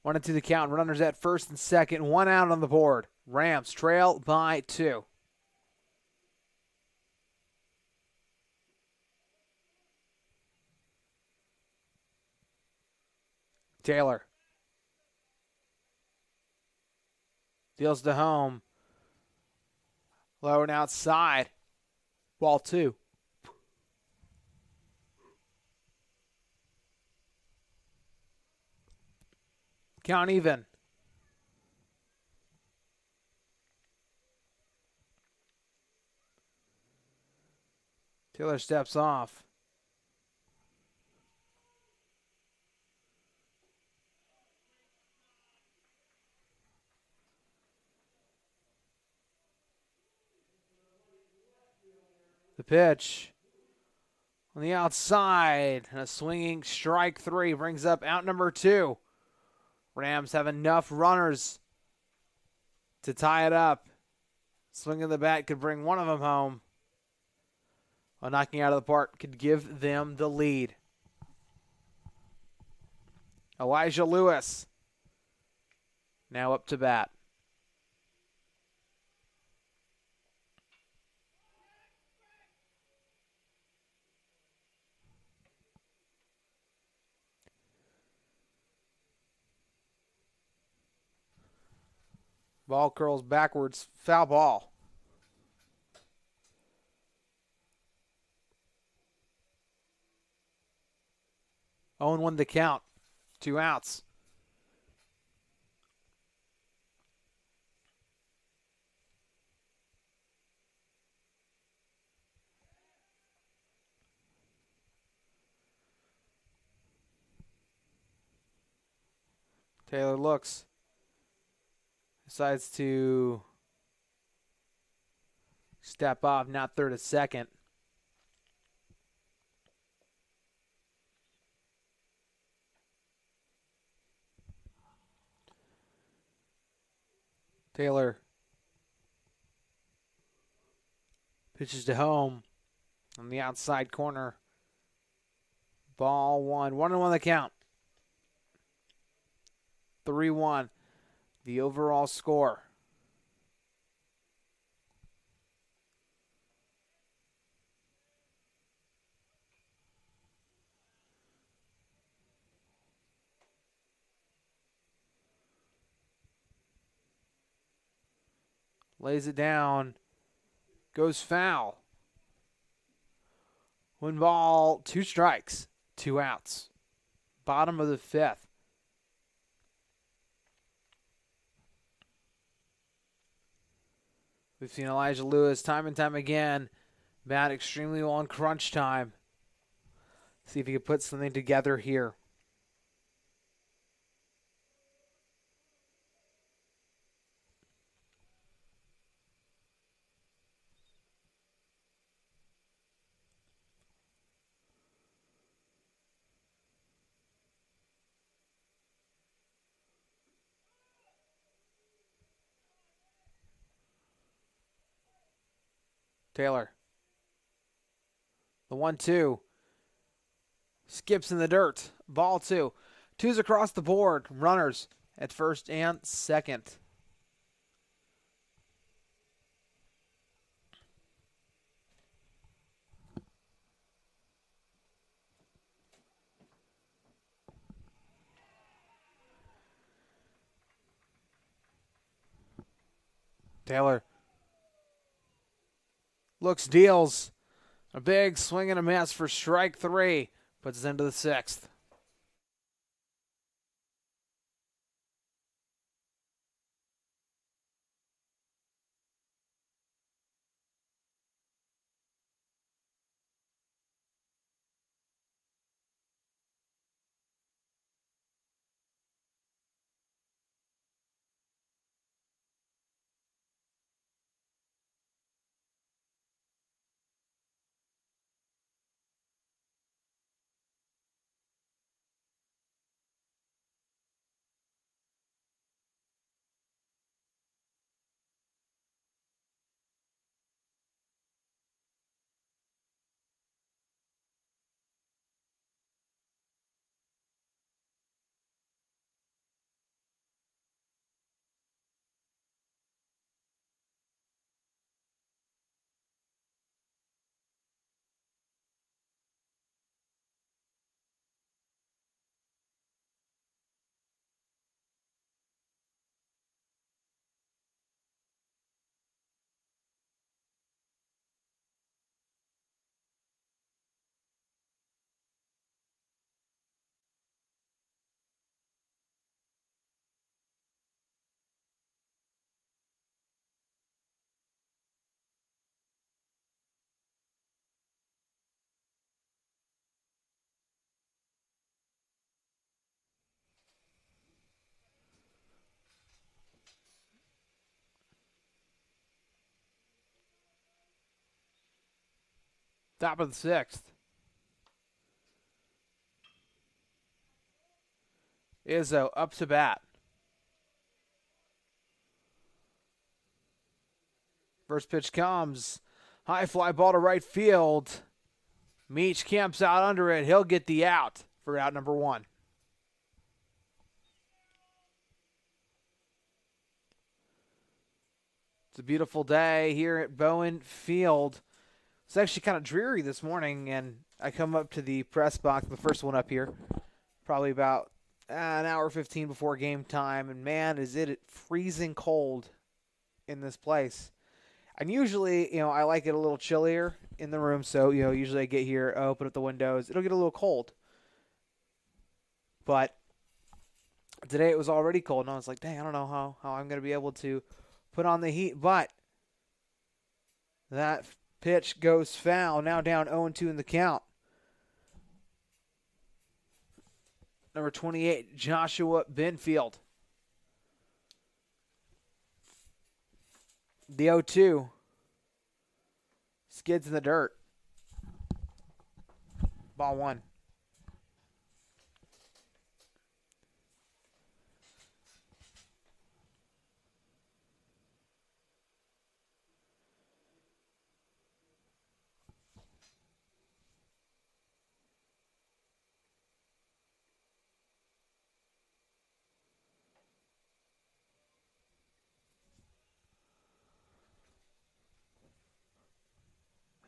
1-2 the count. Runners at first and second. One out on the board. Rams trail by 2. Taylor deals to home. Low and outside. Ball 2. Count even. Taylor steps off. The pitch on the outside, and a swinging strike 3 brings up out number 2. Rams have enough runners to tie it up. Swinging the bat could bring one of them home. While knocking out of the park could give them the lead. Elijah Lewis now up to bat. Ball curls backwards, foul ball. Owen won the count. 2 outs. Taylor looks. Decides to step off, not third to second. Taylor pitches to home on the outside corner. Ball 1. 1-1 the count. 3-1. The overall score. Lays it down. Goes foul. 1 ball, 2 strikes, 2 outs. Bottom of the 5th. We've seen Elijah Lewis time and time again bat extremely well in crunch time. See if he can put something together here. Taylor. The 1-2. Skips in the dirt. Ball 2. Twos across the board. Runners at first and second. Taylor looks, deals. A big swing and a miss for strike 3. Puts us into the 6th. Top of the 6th. Izzo up to bat. First pitch comes. High fly ball to right field. Meach camps out under it. He'll get the out for out number 1. It's a beautiful day here at Bowen Field. It's actually kind of dreary this morning, and I come up to the press box, the first one up here, probably about an hour 15 before game time, and man, is it freezing cold in this place. And usually, I like it a little chillier in the room, so, usually I get here, open up the windows. It'll get a little cold. But today it was already cold, and I was like, dang, I don't know how I'm going to be able to put on the heat. But that pitch goes foul. Now down 0-2 in the count. Number 28, Joshua Benfield. The 0-2. Skids in the dirt. Ball 1.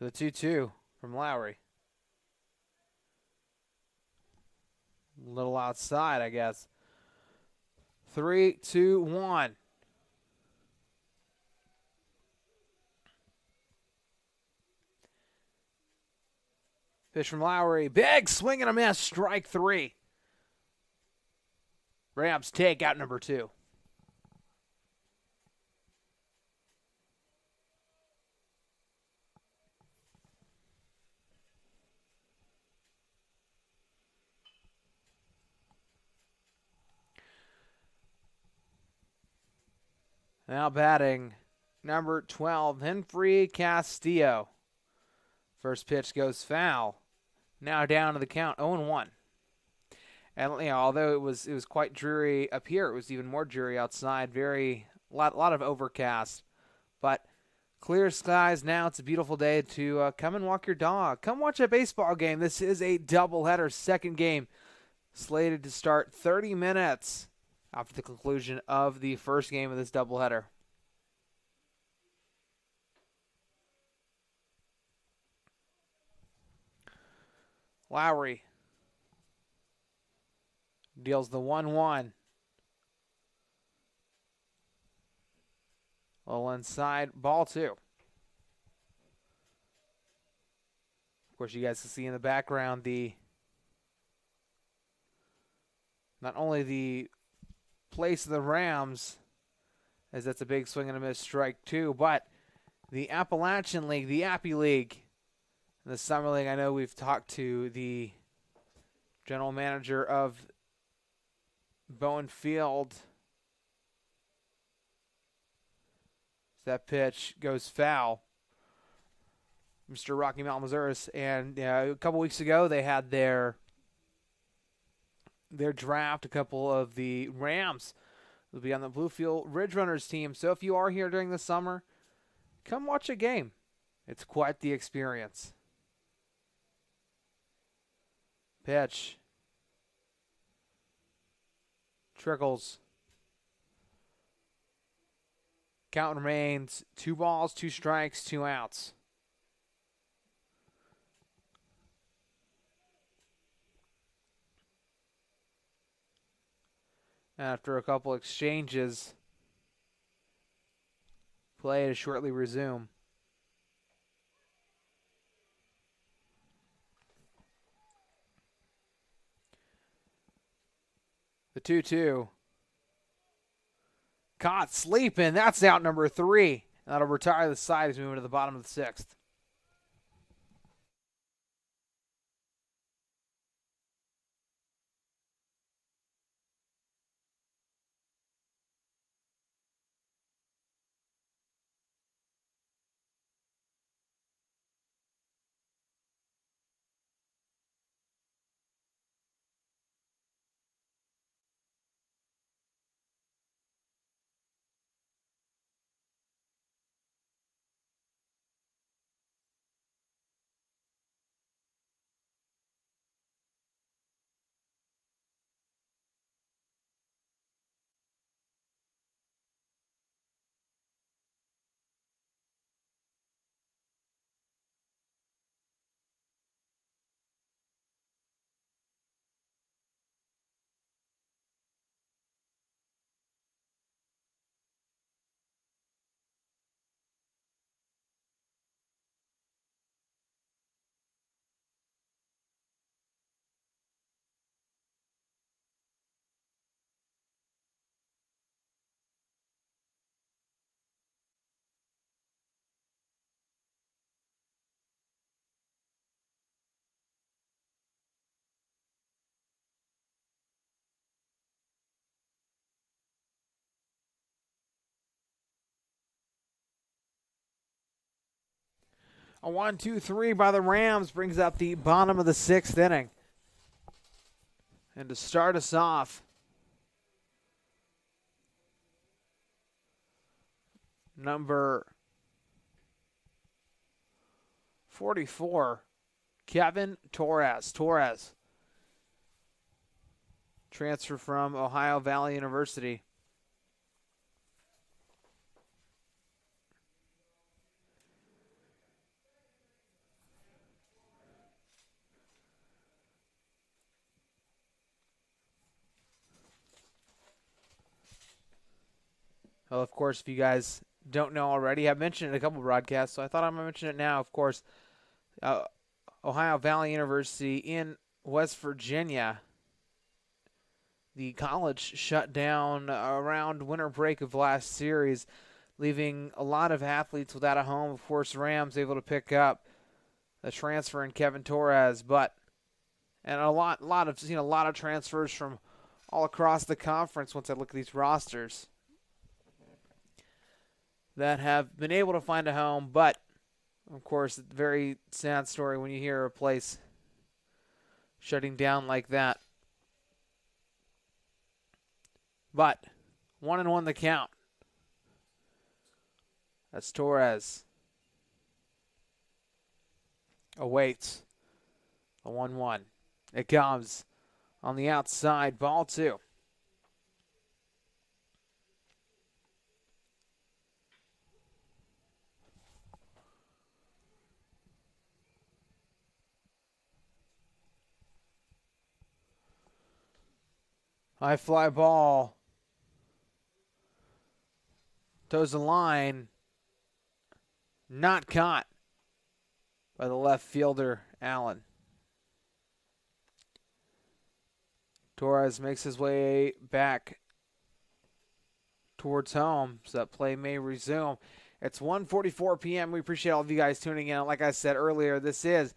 The 2-2 from Lowry. A little outside, I guess. 3-2-1. Pitch from Lowry. Big swing and a miss. Strike 3. Rams take out number 2. Now batting, number 12, Henry Castillo. First pitch goes foul. Now down to the count, 0-1. And although it was quite dreary up here, it was even more dreary outside. A lot of overcast, but Clear skies now. It's a beautiful day to come and walk your dog. Come watch a baseball game. This is a doubleheader, second game, slated to start 30 minutes after the conclusion of the first game of this doubleheader. Lowry deals the 1-1. A little inside, ball 2. Of course, you guys can see in the background not only the place of the Rams, as that's a big swing and a miss strike too, but the Appalachian League, the Appy League, and the Summer League. I know we've talked to the general manager of Bowen Field. That pitch goes foul, Mr. Rocky Mountain, Missouri. And a couple weeks ago, they had their draft. A couple of the Rams will be on the Bluefield Ridge Runners team. So if you are here during the summer, come watch a game. It's quite the experience. Pitch. Trickles. Count remains 2 balls, 2 strikes, 2 outs. After a couple exchanges, play to shortly resume. The 2-2. Caught sleeping. That's out number 3. That'll retire the side as we move to the bottom of the 6th. A 1-2-3 by the Rams brings up the bottom of the 6th inning. And to start us off, number 44, Kevin Torres. Torres, transfer from Ohio Valley University. Well, of course, if you guys don't know already, I've mentioned it in a couple broadcasts, so I thought I'm going to mention it now. Of course, Ohio Valley University in West Virginia. The college shut down around winter break of last series, leaving a lot of athletes without a home. Of course, Rams able to pick up a transfer in Kevin Torres, and a lot of transfers from all across the conference. Once I look at these rosters, that have been able to find a home, but of course, it's a very sad story when you hear a place shutting down like that. But 1-1 the count. That's Torres. awaits a 1-1. It comes on the outside, ball 2. High fly ball. Toes the line. Not caught by the left fielder, Allen. Torres makes his way back towards home, so that play may resume. It's 1:44 p.m. We appreciate all of you guys tuning in. Like I said earlier, this is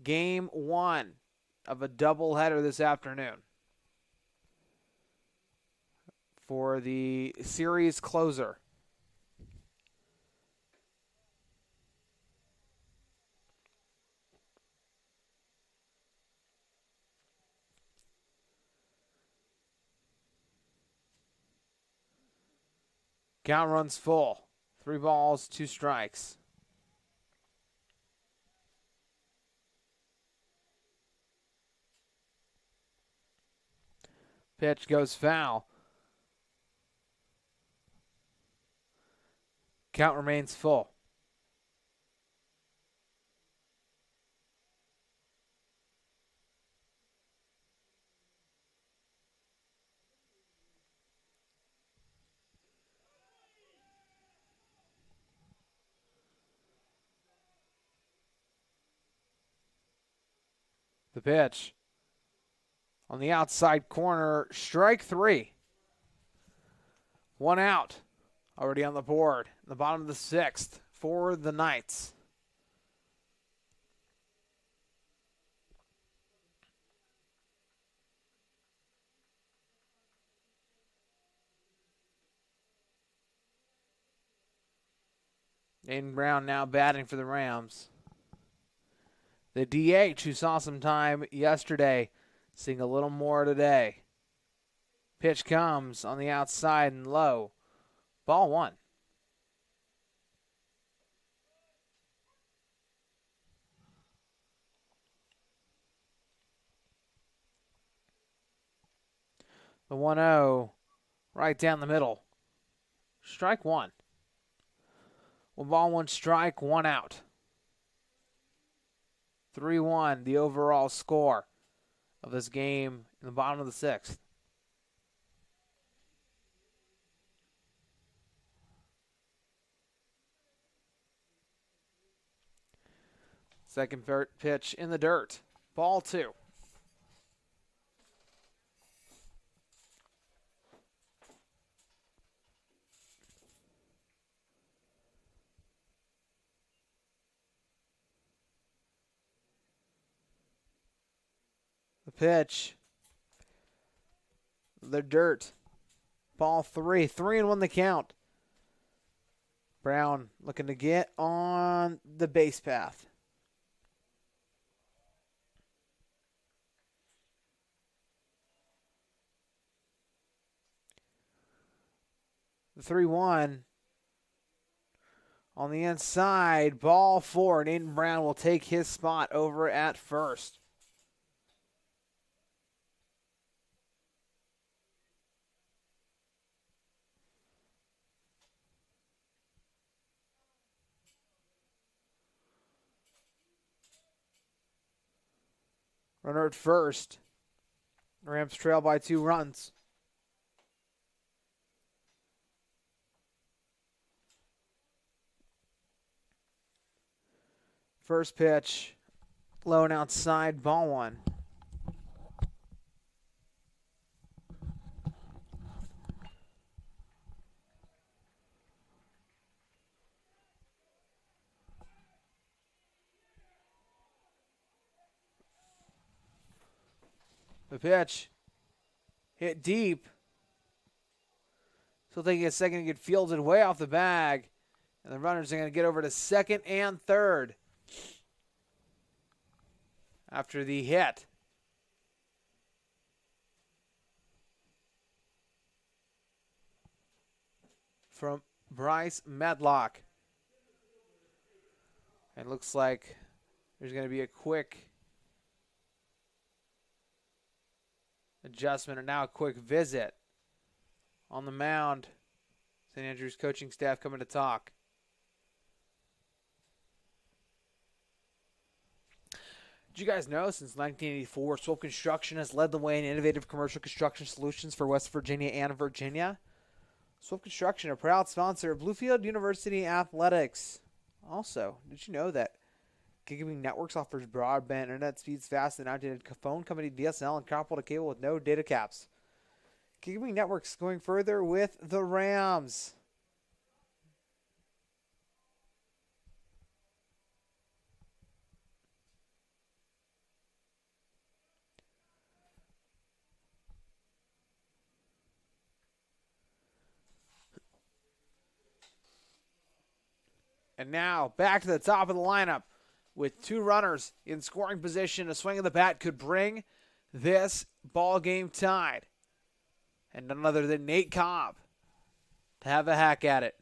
game 1 of a doubleheader this afternoon for the series closer. Count runs full. 3 balls, 2 strikes. Pitch goes foul. Count remains full. The pitch on the outside corner, strike 3. 1 out, already on the board. In the bottom of the 6th for the Knights. Aiden Brown now batting for the Rams. The DH, who saw some time yesterday, seeing a little more today. Pitch comes on the outside and low. Ball 1. The 1-0 right down the middle. Strike 1. Well, ball 1 strike, 1 out. 3-1, the overall score of this game in the bottom of the 6th. Second pitch in the dirt. Ball 2. The pitch. The dirt. Ball 3. 3-1 the count. Brown looking to get on the base path. The 3-1 on the inside. Ball 4. And Aiden Brown will take his spot over at first. Runner at first. Rams trail by 2 runs. First pitch, low and outside, ball 1. The pitch hit deep. Still taking a second to get fielded way off the bag. And the runners are going to get over to second and third after the hit. From Bryce Medlock. And looks like There's going to be a quick adjustment and now a quick visit on the mound. St. Andrews coaching staff coming to talk. Did you guys know since 1984, Swope Construction has led the way in innovative commercial construction solutions for West Virginia and Virginia? Swope Construction, a proud sponsor of Bluefield University Athletics. Also, did you know that Gigabee Networks offers broadband internet speeds faster than outdated phone company DSL and coupled to cable with no data caps? Gigabee Networks going further with the Rams. And now back to the top of the lineup with two runners in scoring position. A swing of the bat could bring this ball game tied. And none other than Nate Cobb to have a hack at it.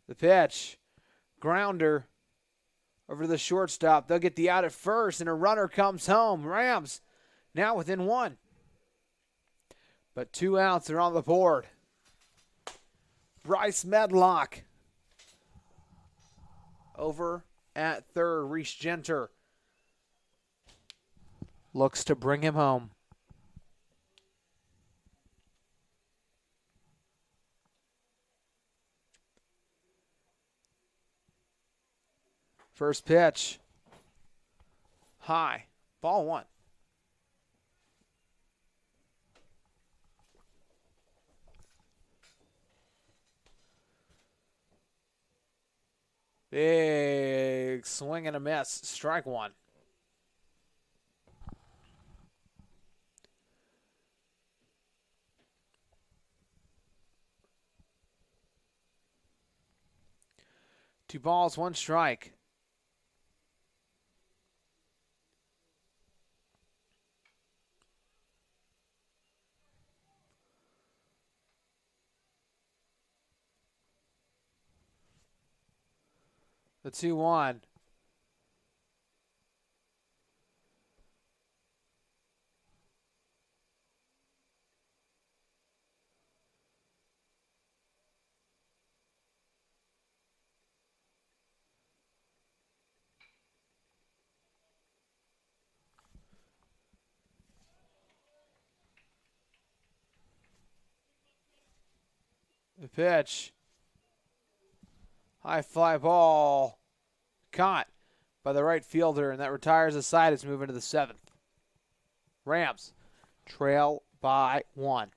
The pitch. Grounder over to the shortstop. They'll get the out at first, and a runner comes home. Rams now within one. But 2 outs are on the board. Bryce Medlock over at third. Reese Genter looks to bring him home. First pitch. High. Ball one. Big swing and a miss. Strike one. Two balls, one strike. The 2-1. The pitch. High fly ball. Caught by the right fielder, and that retires the side. It's moving to the 7th. Rams trail by 1.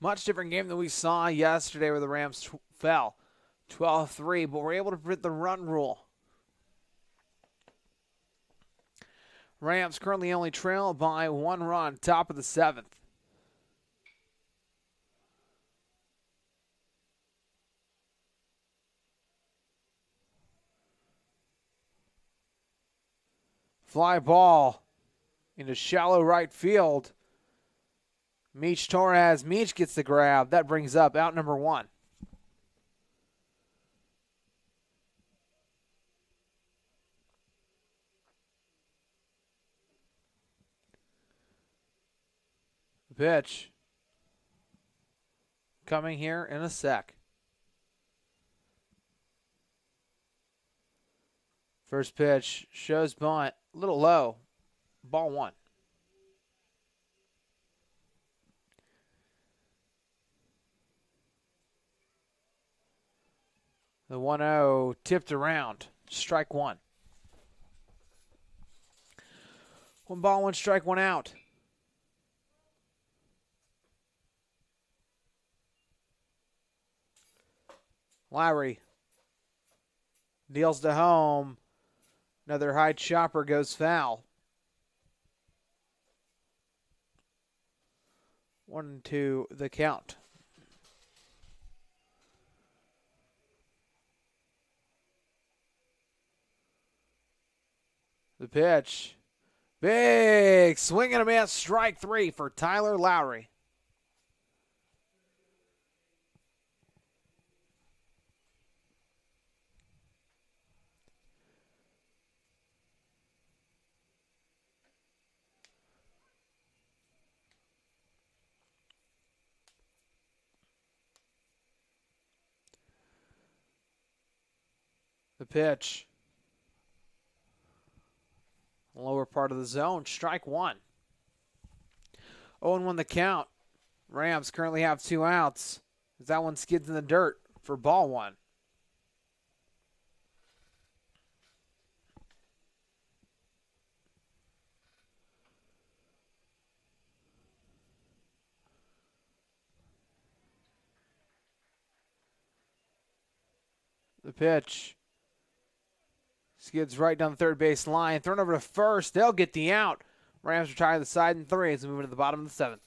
Much different game than we saw yesterday where the Rams fell 12-3, but we're able to prevent the run rule. Rams currently only trail by 1 run, top of the 7th. Fly ball into shallow right field. Meach Torres. Meach gets the grab. That brings up out number 1. Pitch coming here in a sec. First pitch shows bunt, a little low. Ball 1. The 1-0 tipped around. Strike 1. 1 ball, 1 strike, 1 out. Lowry deals to home. Another high chopper goes foul. 1-2 the count. The pitch. Big swing and a miss. Strike 3 for Tyler Lowry. The pitch. Lower part of the zone. Strike 1. 0-1 the count. Rams currently have 2 outs. As that one skids in the dirt for ball 1. The pitch. Skids right down the third base line. Thrown over to first. They'll get the out. Rams retire the side in 3 as we move into the bottom of the 7th.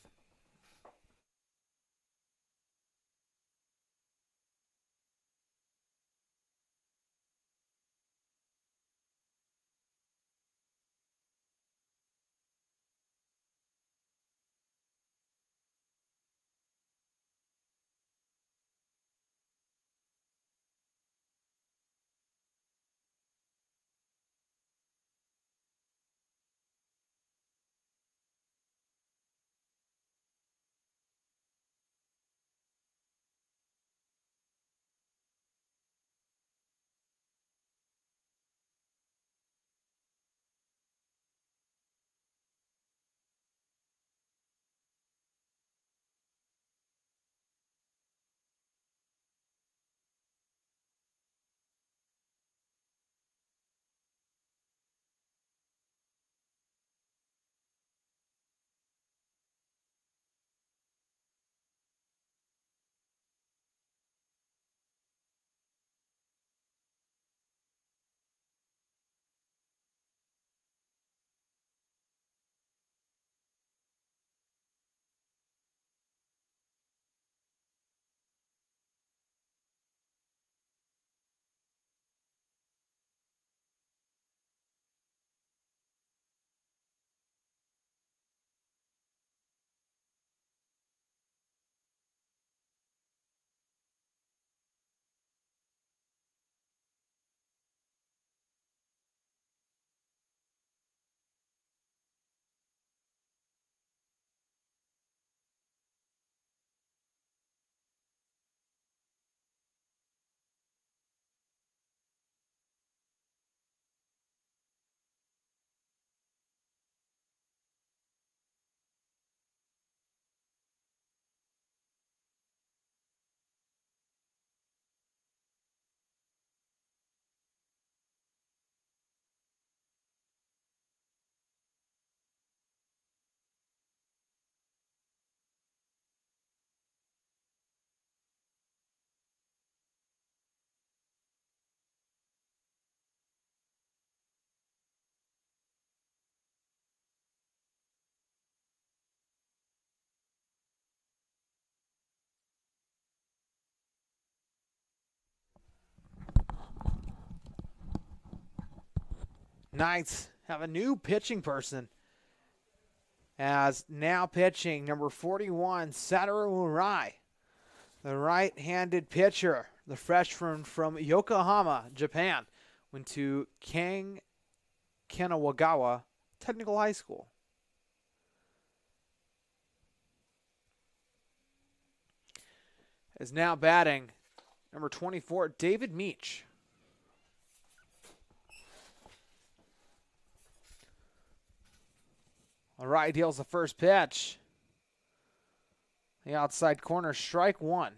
Knights have a new pitching person, as now pitching number 41, Satoru Urai, the right-handed pitcher, the freshman from Yokohama, Japan, went to Kanawagawa Technical High School. Is now batting number 24, David Meach. All right, deals the first pitch. The outside corner, strike one.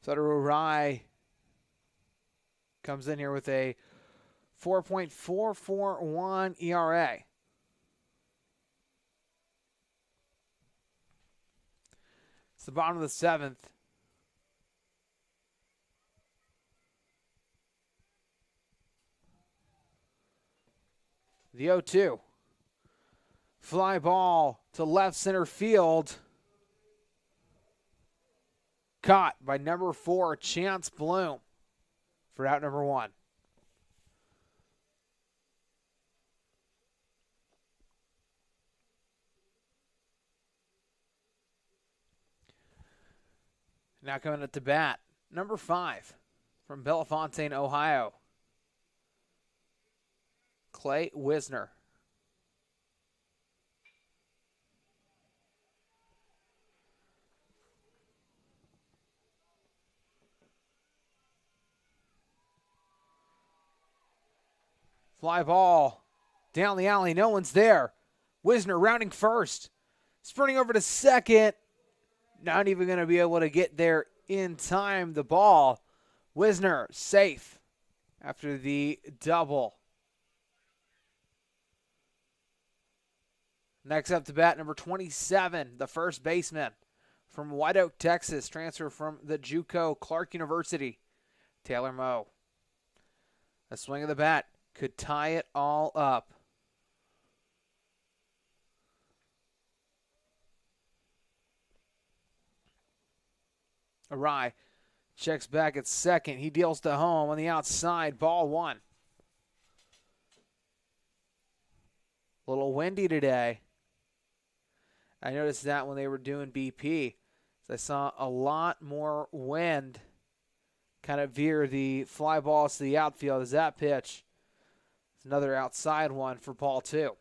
Satoru Urai comes in here with a 4.441 ERA. It's the bottom of the seventh. The 0-2. Fly ball to left center field. Caught by number 4, Chance Bloom, for out number 1. Now coming at the bat, number 5 from Bellefontaine, Ohio, Clay Wisner. Fly ball down the alley. No one's there. Wisner rounding first. Sprinting over to second. Not even going to be able to get there in time. The ball. Wisner safe after the double. Next up to bat, number 27, the first baseman from White Oak, Texas, transfer from the JUCO Clark University, Taylor Moe. A swing of the bat could tie it all up. Urai checks back at second. He deals to home on the outside. Ball 1. A little windy today. I noticed that when they were doing BP. I saw a lot more wind kind of veer the fly balls to the outfield as that pitch. It's another outside one for ball 2.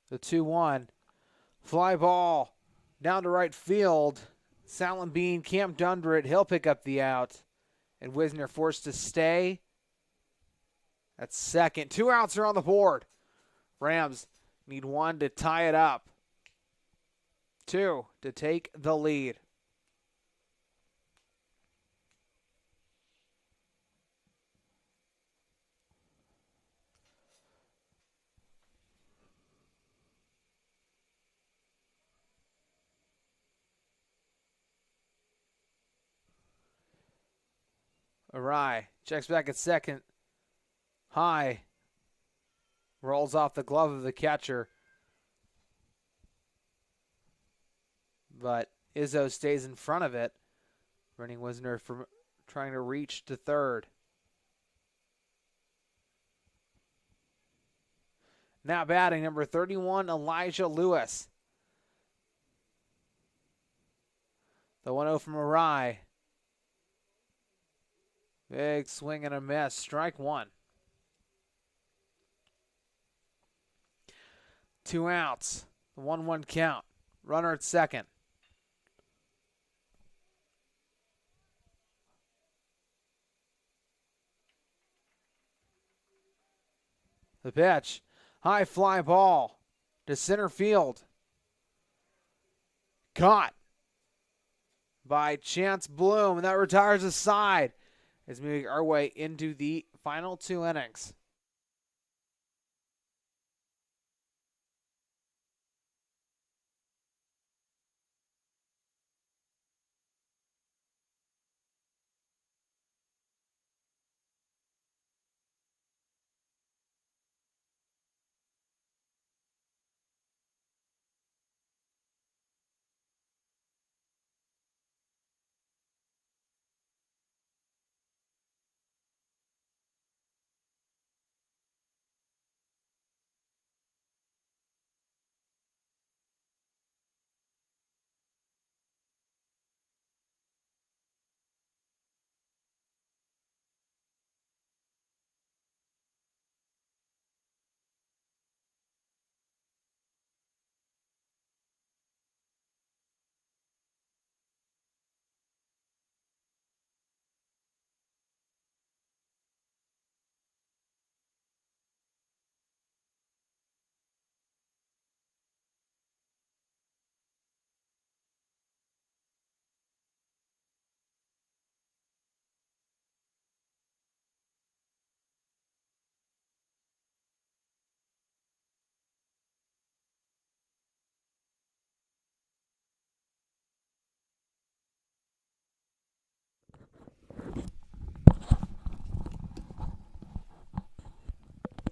The 2-1. Fly ball down to right field. Salenbean camped under it. He'll pick up the out. And Wisner forced to stay at second. 2 outs are on the board. Rams need 1 to tie it up. 2 to take the lead. Urai checks back at second. High. Rolls off the glove of the catcher. But Izzo stays in front of it. Running Wisner from trying to reach to third. Now batting number 31, Elijah Lewis. The 1-0 from Urai. Big swing and a miss. Strike 1. 2 outs. The 1-1 count. Runner at second. The pitch. High fly ball to center field. Caught by Chance Bloom, and that retires the side as we make our way into the final 2 innings.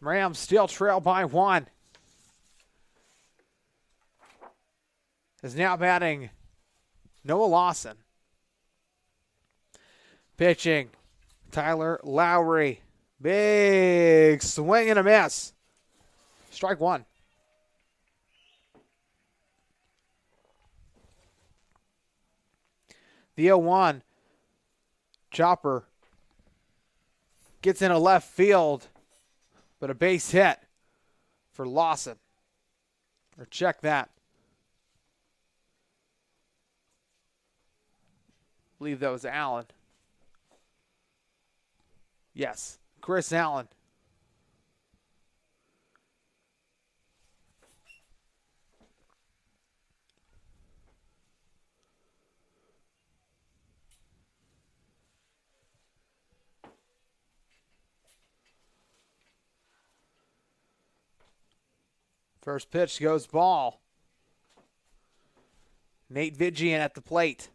Rams still trail by 1. Is now batting Noah Lawson. Pitching Tyler Lowry. Big swing and a miss. Strike 1. The 0-1. Chopper gets into left field, but a base hit for Lawson. Or check that. I believe that was Allen. Yes, Chris Allen. First pitch goes ball. Nate Vigian at the plate.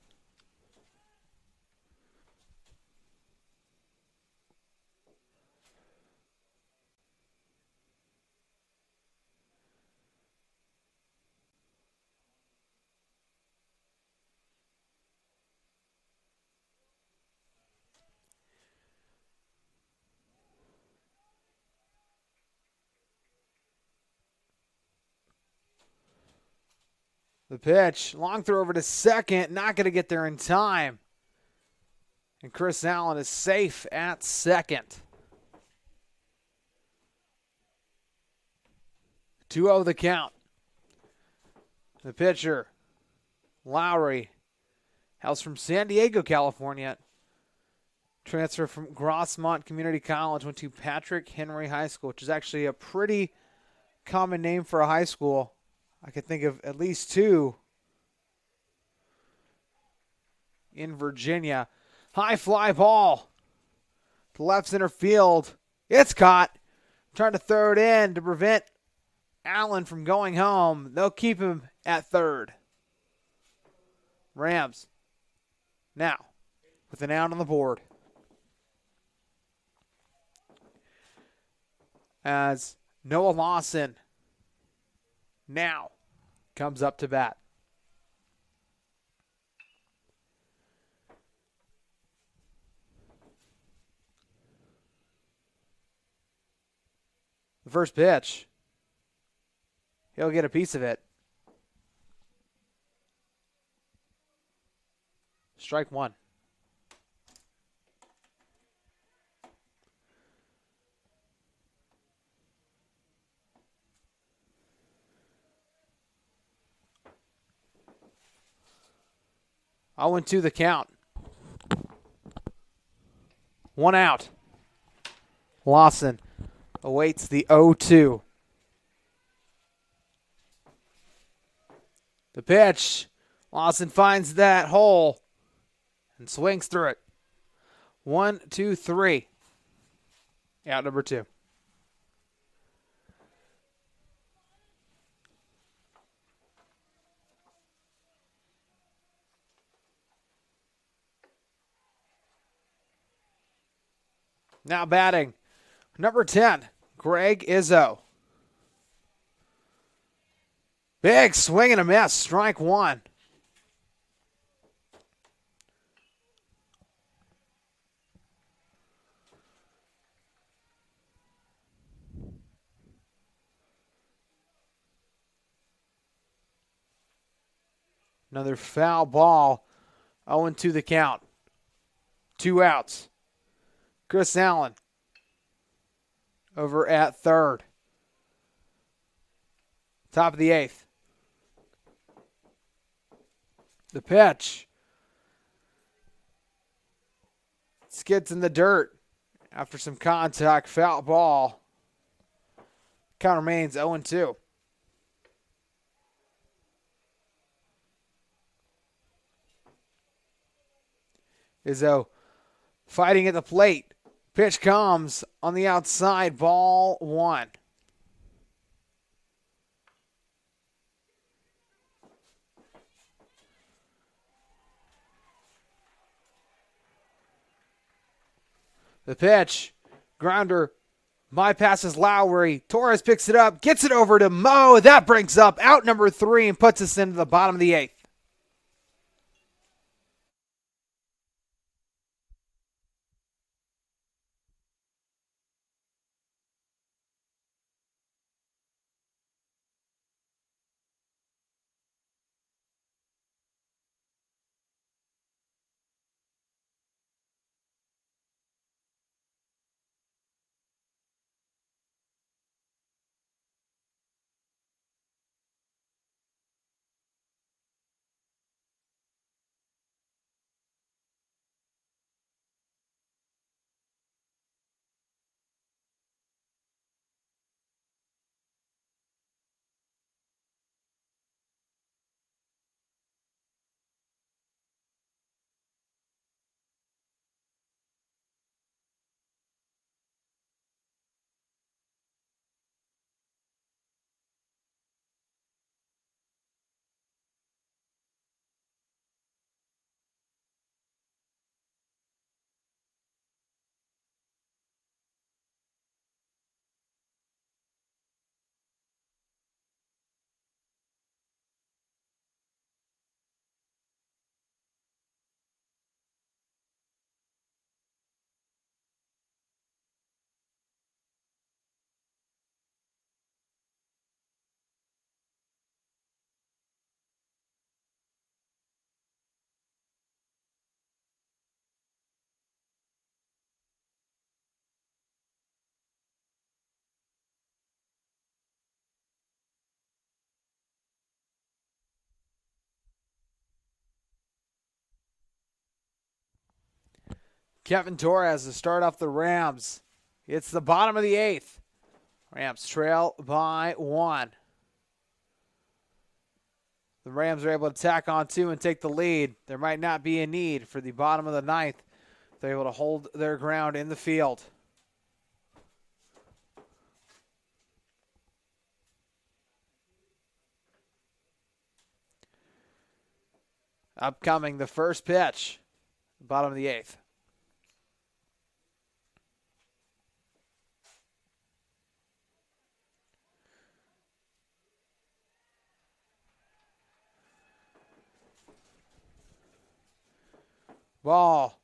The pitch, long throw over to second, not going to get there in time. And Chris Allen is safe at second. 2-0 the count. The pitcher, Lowry, hails from San Diego, California. Transfer from Grossmont Community College, went to Patrick Henry High School, which is actually a pretty common name for a high school. I could think of at least 2 in Virginia. High fly ball to left center field. It's caught. Trying to throw it in to prevent Allen from going home. They'll keep him at third. Rams now with an out on the board. As Noah Lawson now comes up to bat. The first pitch, he'll get a piece of it. Strike 1. I went to the count. 1 out. Lawson awaits the 0-2. The pitch. Lawson finds that hole and swings through it. 1, 2, 3. Out number 2. Now batting, number 10, Greg Izzo. Big swing and a miss, strike 1. Another foul ball, 0-2 the count. 2 outs. Chris Allen over at third. Top of the 8th. The pitch. Skids in the dirt after some contact. Foul ball. Count remains 0-2. Izzo fighting at the plate. Pitch comes on the outside, ball 1. The pitch, grounder Bypasses Lowry. Torres picks it up, gets it over to Mo. That brings up out number 3 and puts us into the bottom of the 8th. Kevin Torres to start off the Rams. It's the bottom of the 8th. Rams trail by 1. The Rams are able to tack on 2 and take the lead. There might not be a need for the bottom of the 9th. They're able to hold their ground in the field. Upcoming, the first pitch, bottom of the 8th. Ball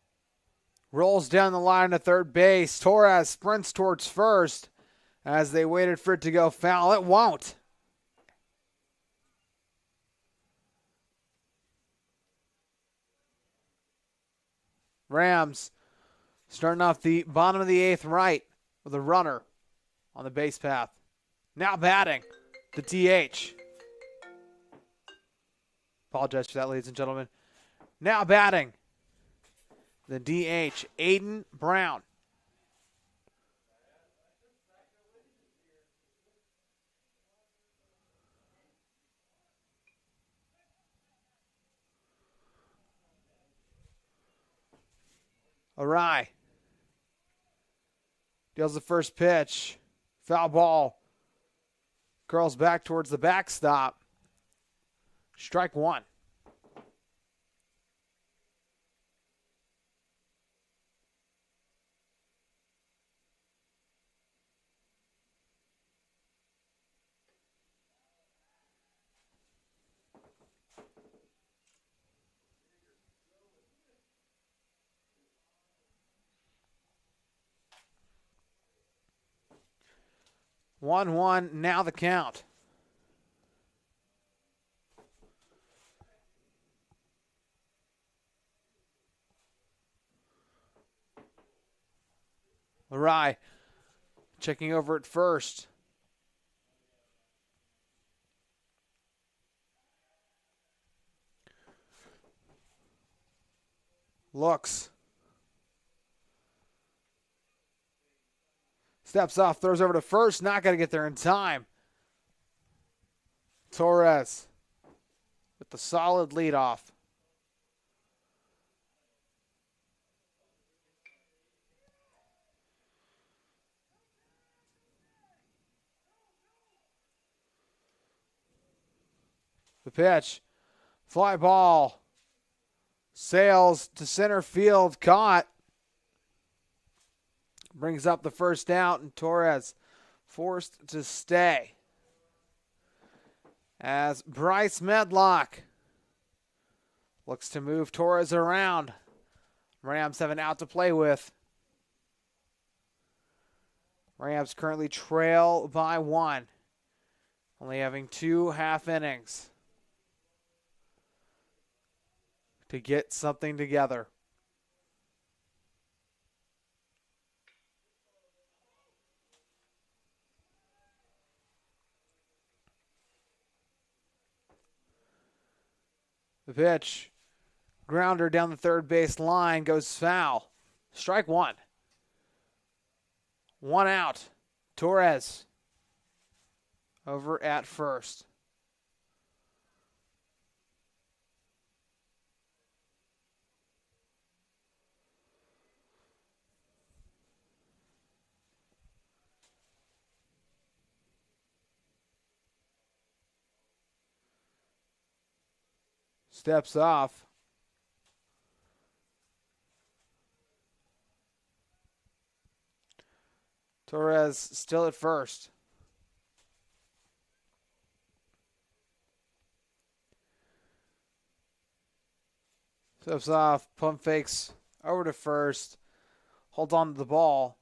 rolls down the line to third base. Torres sprints towards first as they waited for it to go foul. It won't. Rams starting off the bottom of the 8th right with a runner on the base path. Now batting, the DH. Apologize for that, ladies and gentlemen. Now batting, the DH, Aiden Brown. Arai deals the first pitch. Foul ball. Curls back towards the backstop. Strike 1. One, now the count. Arai checking over at first. Looks. Steps off, throws over to first. Not going to get there in time. Torres with the solid leadoff. The pitch. Fly ball. Sails to center field. Caught brings up the first out, and Torres forced to stay. As Bryce Medlock looks to move Torres around. Rams have an out to play with. Rams currently trail by 1. Only having 2 half innings to get something together. The pitch, grounder down the third base line, goes foul. Strike 1. 1 out. Torres over at first. Steps off. Torres still at first. Steps off, pump fakes over to first. Holds on to the ball.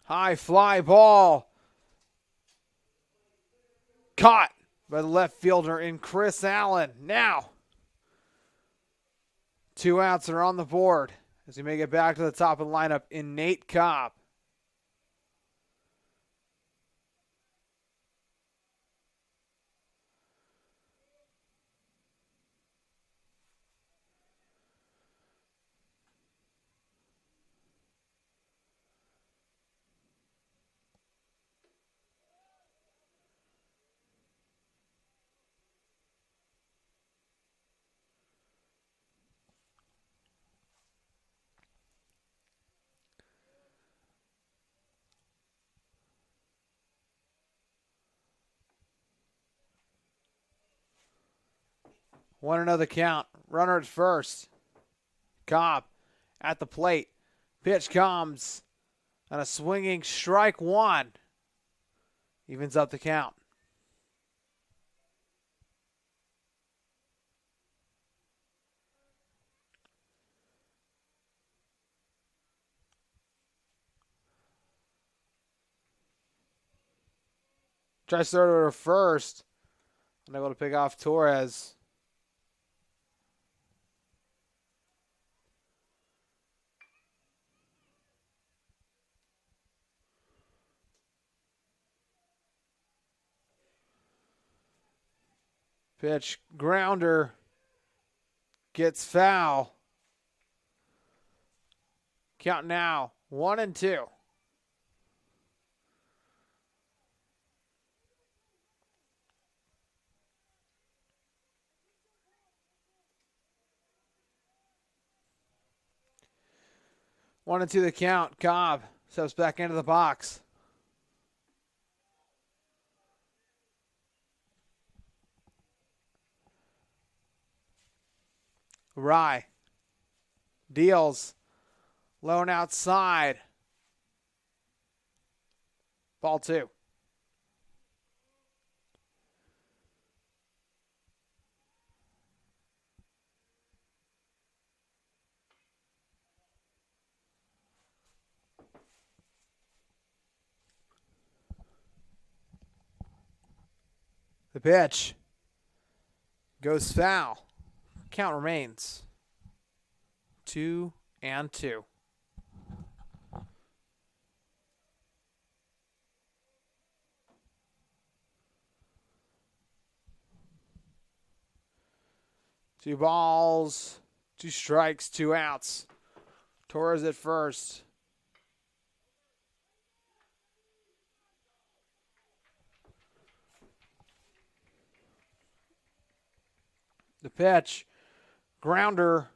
High fly ball. Caught by the left fielder in Chris Allen. Now, 2 outs are on the board as we make it back to the top of the lineup in Nate Cobb. One another count. Runner at first. Cobb at the plate. Pitch comes on a swinging strike 1. Evens up the count. Tries to throw to first. Unable to pick off Torres. Pitch, grounder, gets foul. Count now, 1-2. One and two the count. Cobb steps back into the box. Rye deals. Low and outside. Ball 2. The pitch goes foul. Count remains 2-2. Two balls, 2 strikes, 2 outs. Torres at first. The pitch, grounder,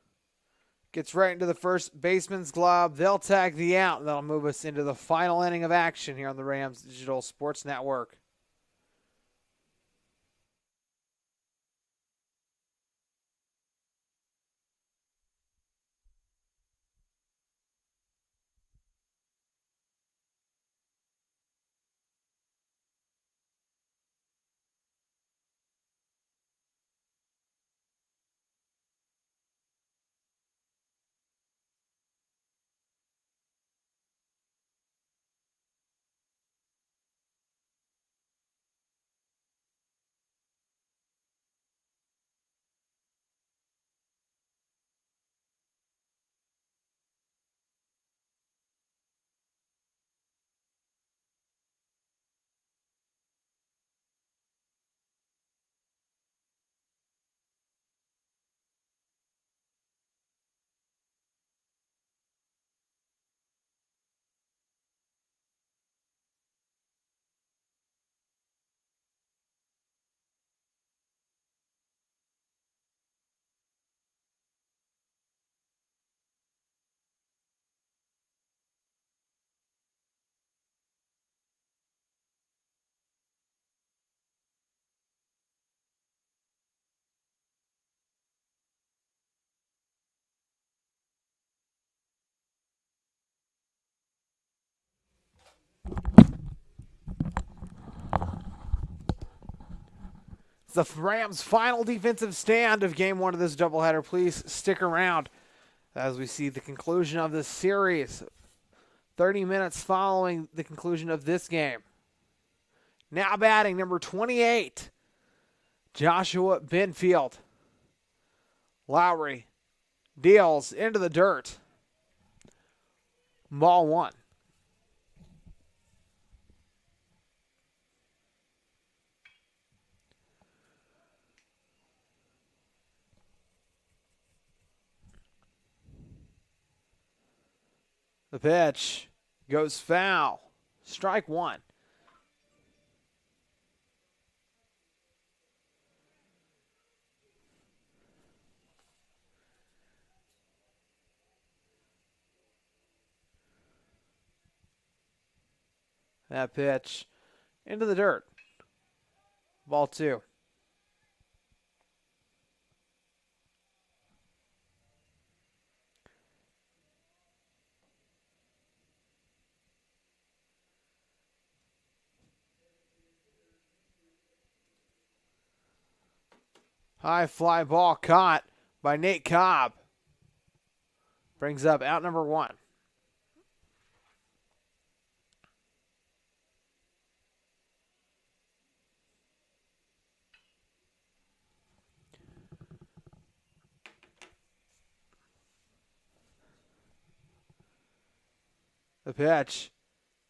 Gets right into the first baseman's glove. They'll tag the out, and that'll move us into the final inning of action here on the Rams Digital Sports Network. It's the Rams' final defensive stand of Game 1 of this doubleheader. Please stick around as we see the conclusion of this series. 30 minutes following the conclusion of this game. Now batting number 28, Joshua Benfield. Lowry deals into the dirt. Ball one. The pitch goes foul. Strike one. That pitch into the dirt. Ball two. High fly ball caught by Nate Cobb. Brings up out number one. The pitch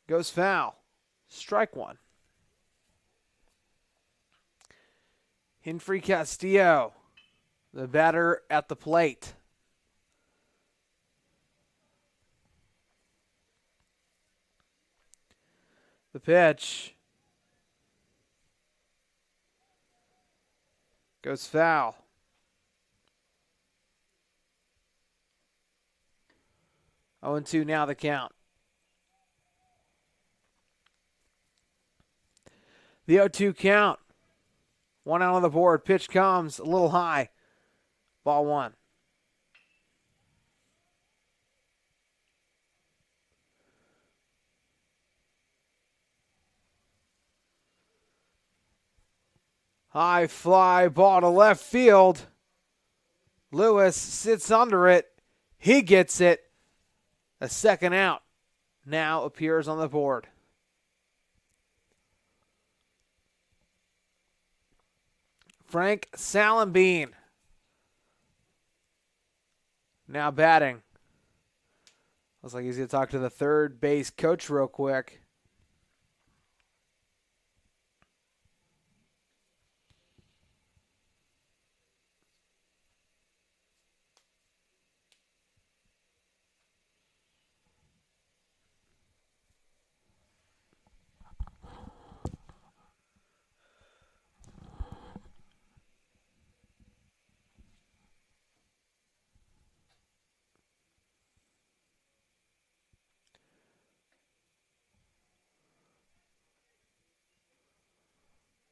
goes foul. Strike one. Hinfrey Castillo, the batter at the plate. The pitch goes foul. Oh, 0-2 now the count. The 0-2 count. One out on the board. Pitch comes a little high. Ball one. High fly ball to left field. Lewis sits under it. He gets it. A second out now appears on the board. Frank Salenbean now batting. Looks like he's going to talk to the third base coach real quick.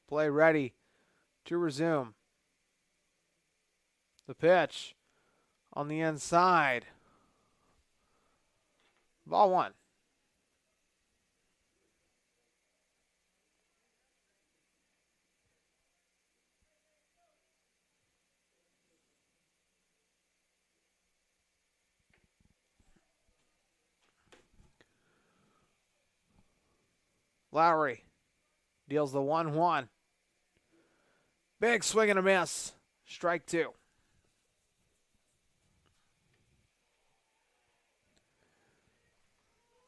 Play ready to resume. The pitch on the inside. Ball one. Lowry deals the 1-1. Big swing and a miss. Strike two.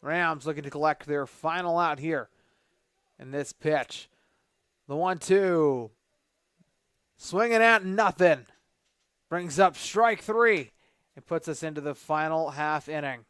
Rams looking to collect their final out here in this pitch. The 1-2. Swinging at nothing. Brings up strike three and puts us into the final half inning.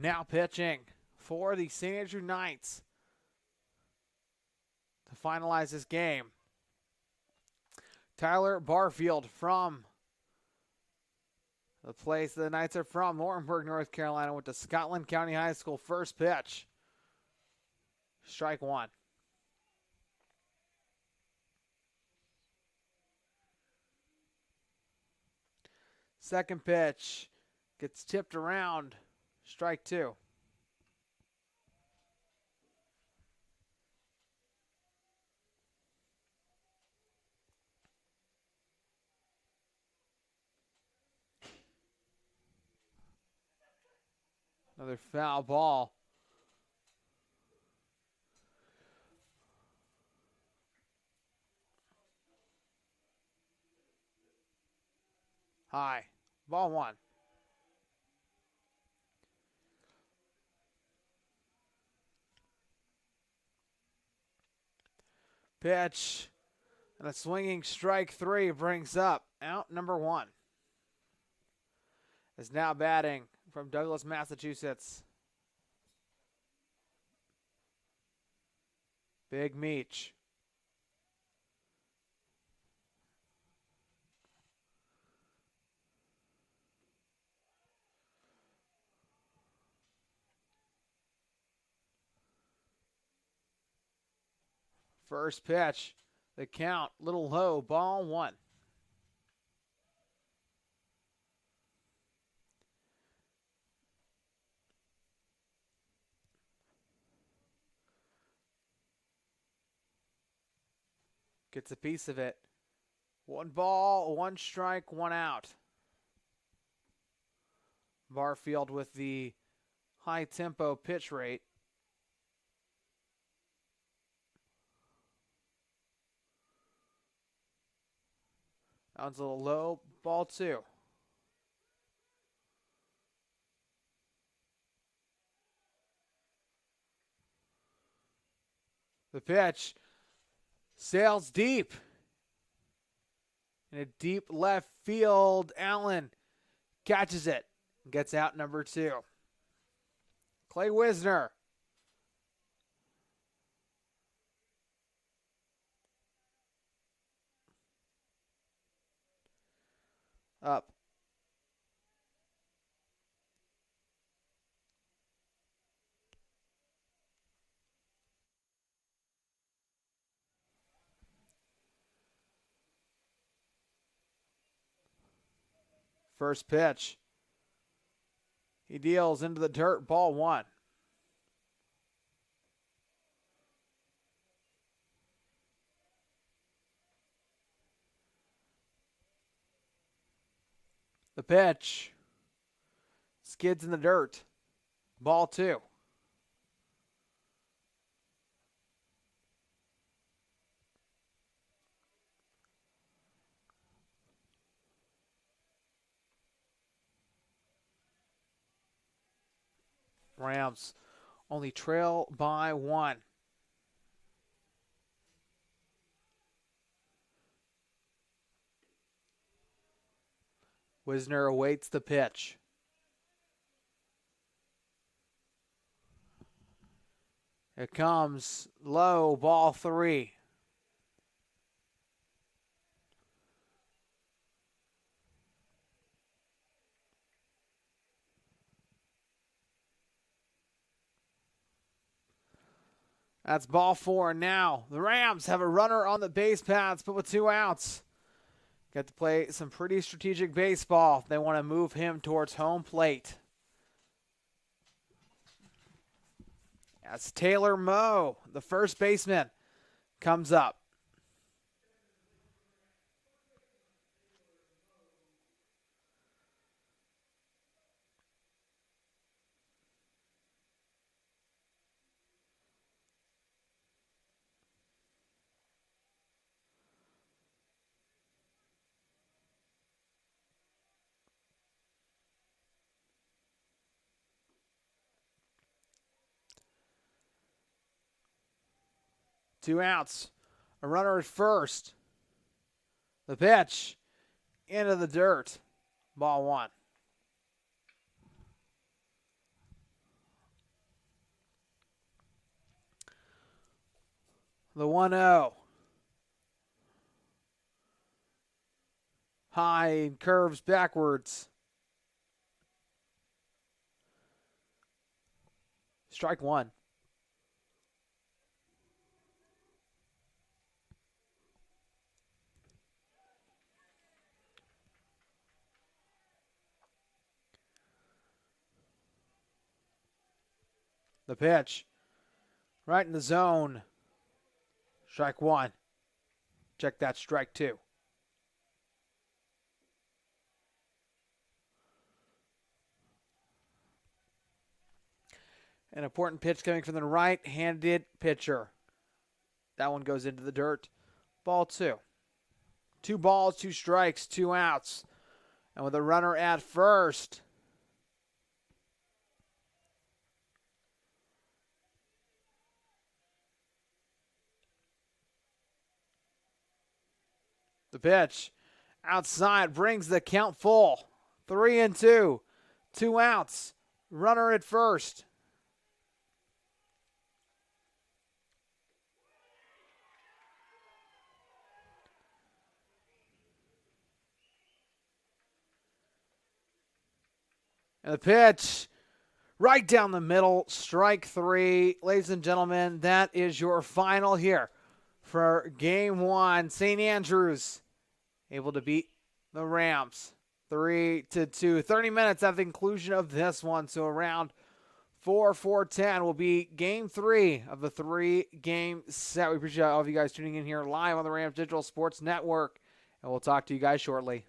Now pitching for the St. Andrew Knights to finalize this game. Tyler Barfield from the place the Knights are from, Laurinburg, North Carolina, went to Scotland County High School. First pitch. Strike one. Second pitch gets tipped around. Strike two. Another foul ball. High. Ball one. Pitch. And a swinging strike 3 brings up out number 1. Is now batting from Douglas, Massachusetts. Big Meech. First pitch. The count, little low, ball 1. Gets a piece of it. 1 ball, 1 strike, 1 out. Barfield with the high tempo pitch rate. That one's a little low, ball 2. The pitch sails deep. In a deep left field, Allen catches it and gets out number 2. Clay Wisner. Up. First pitch. He deals into the dirt, ball 1. The pitch skids in the dirt, ball 2. Rams only trail by 1. Wisner awaits the pitch. It comes low, ball 3. That's ball 4 now. The Rams have a runner on the base paths, but with 2 outs. Got to play some pretty strategic baseball. They want to move him towards home plate. That's Taylor Moe, the first baseman, comes up. Two outs. A runner at first. The pitch into the dirt. Ball 1. The 1-0. High and curves backwards. Strike 1. The pitch. Right in the zone. Strike 1. Check that, strike 2. An important pitch coming from the right-handed pitcher. That one goes into the dirt. Ball 2. 2 balls, 2 strikes, 2 outs. And with a runner at first. The pitch outside brings the count full. 3-2. 2 outs. Runner at first. And the pitch right down the middle, strike 3. Ladies and gentlemen, that is your final here for Game 1. St. Andrews able to beat the Rams 3-2. 30 minutes after the conclusion of this one, so around 4:10 will be Game 3 of the 3-game set. We appreciate all of you guys tuning in here live on the Rams Digital Sports Network, and we'll talk to you guys shortly.